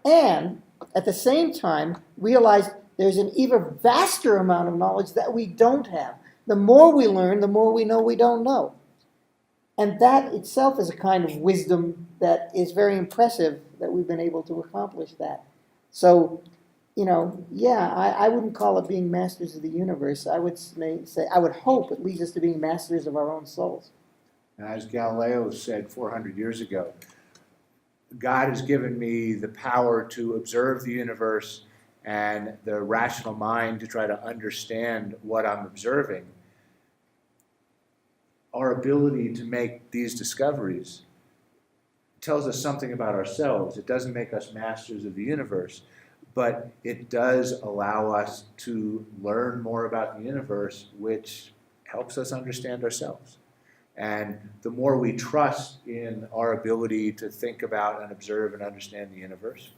and at the same time realized there's an even vaster amount of knowledge that we don't have. The more we learn, the more we know we don't know. And that itself is a kind of wisdom that is very impressive, that we've been able to accomplish that. So, I wouldn't call it being masters of the universe. I would say, I would hope it leads us to being masters of our own souls. And as Galileo said 400 years ago, God has given me the power to observe the universe and the rational mind to try to understand what I'm observing. Our ability to make these discoveries tells us something about ourselves. It doesn't make us masters of the universe, but it does allow us to learn more about the universe, which helps us understand ourselves. And the more we trust in our ability to think about and observe and understand the universe,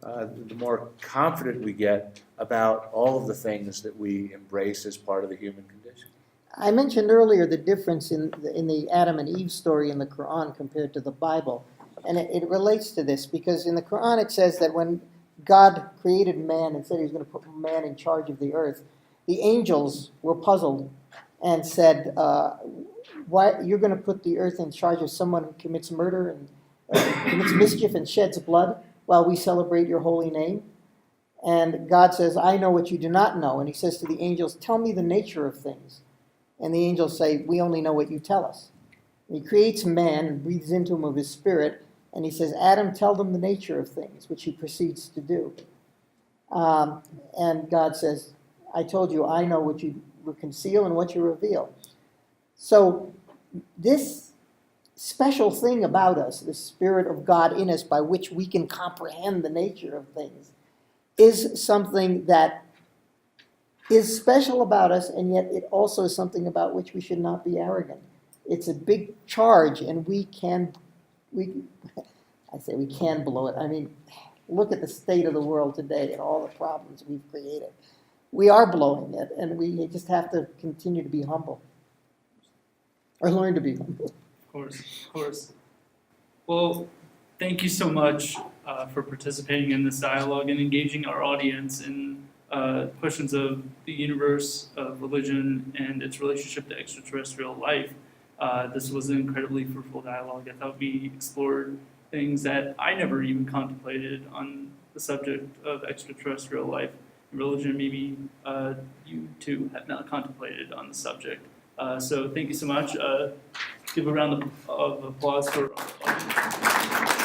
the more confident we get about all of the things that we embrace as part of the human condition. I mentioned earlier the difference in the Adam and Eve story in the Quran compared to the Bible. And it relates to this, because in the Quran it says that when God created man and said he was going to put man in charge of the earth, the angels were puzzled and said, why you're going to put the earth in charge of someone who commits murder and commits mischief and sheds blood while we celebrate your holy name? And God says, I know what you do not know. And he says to the angels, tell me the nature of things. And the angels say, we only know what you tell us. And he creates man and breathes into him of his spirit. And he says, Adam, tell them the nature of things, which he proceeds to do. And God says, I told you, I know what you conceal and what you reveal. So this special thing about us, the Spirit of God in us by which we can comprehend the nature of things, is something that is special about us, and yet it also is something about which we should not be arrogant. It's a big charge, and I say we can blow it. I mean, look at the state of the world today and all the problems we've created. We are blowing it, and we just have to continue to be humble. Or learn to be humble. Of course. Well, thank you so much for participating in this dialogue and engaging our audience in questions of the universe, of religion, and its relationship to extraterrestrial life. This was an incredibly fruitful dialogue. I thought we explored things that I never even contemplated on the subject of extraterrestrial life and religion. Maybe you too have not contemplated on the subject. So thank you so much. Give a round of applause for our audience.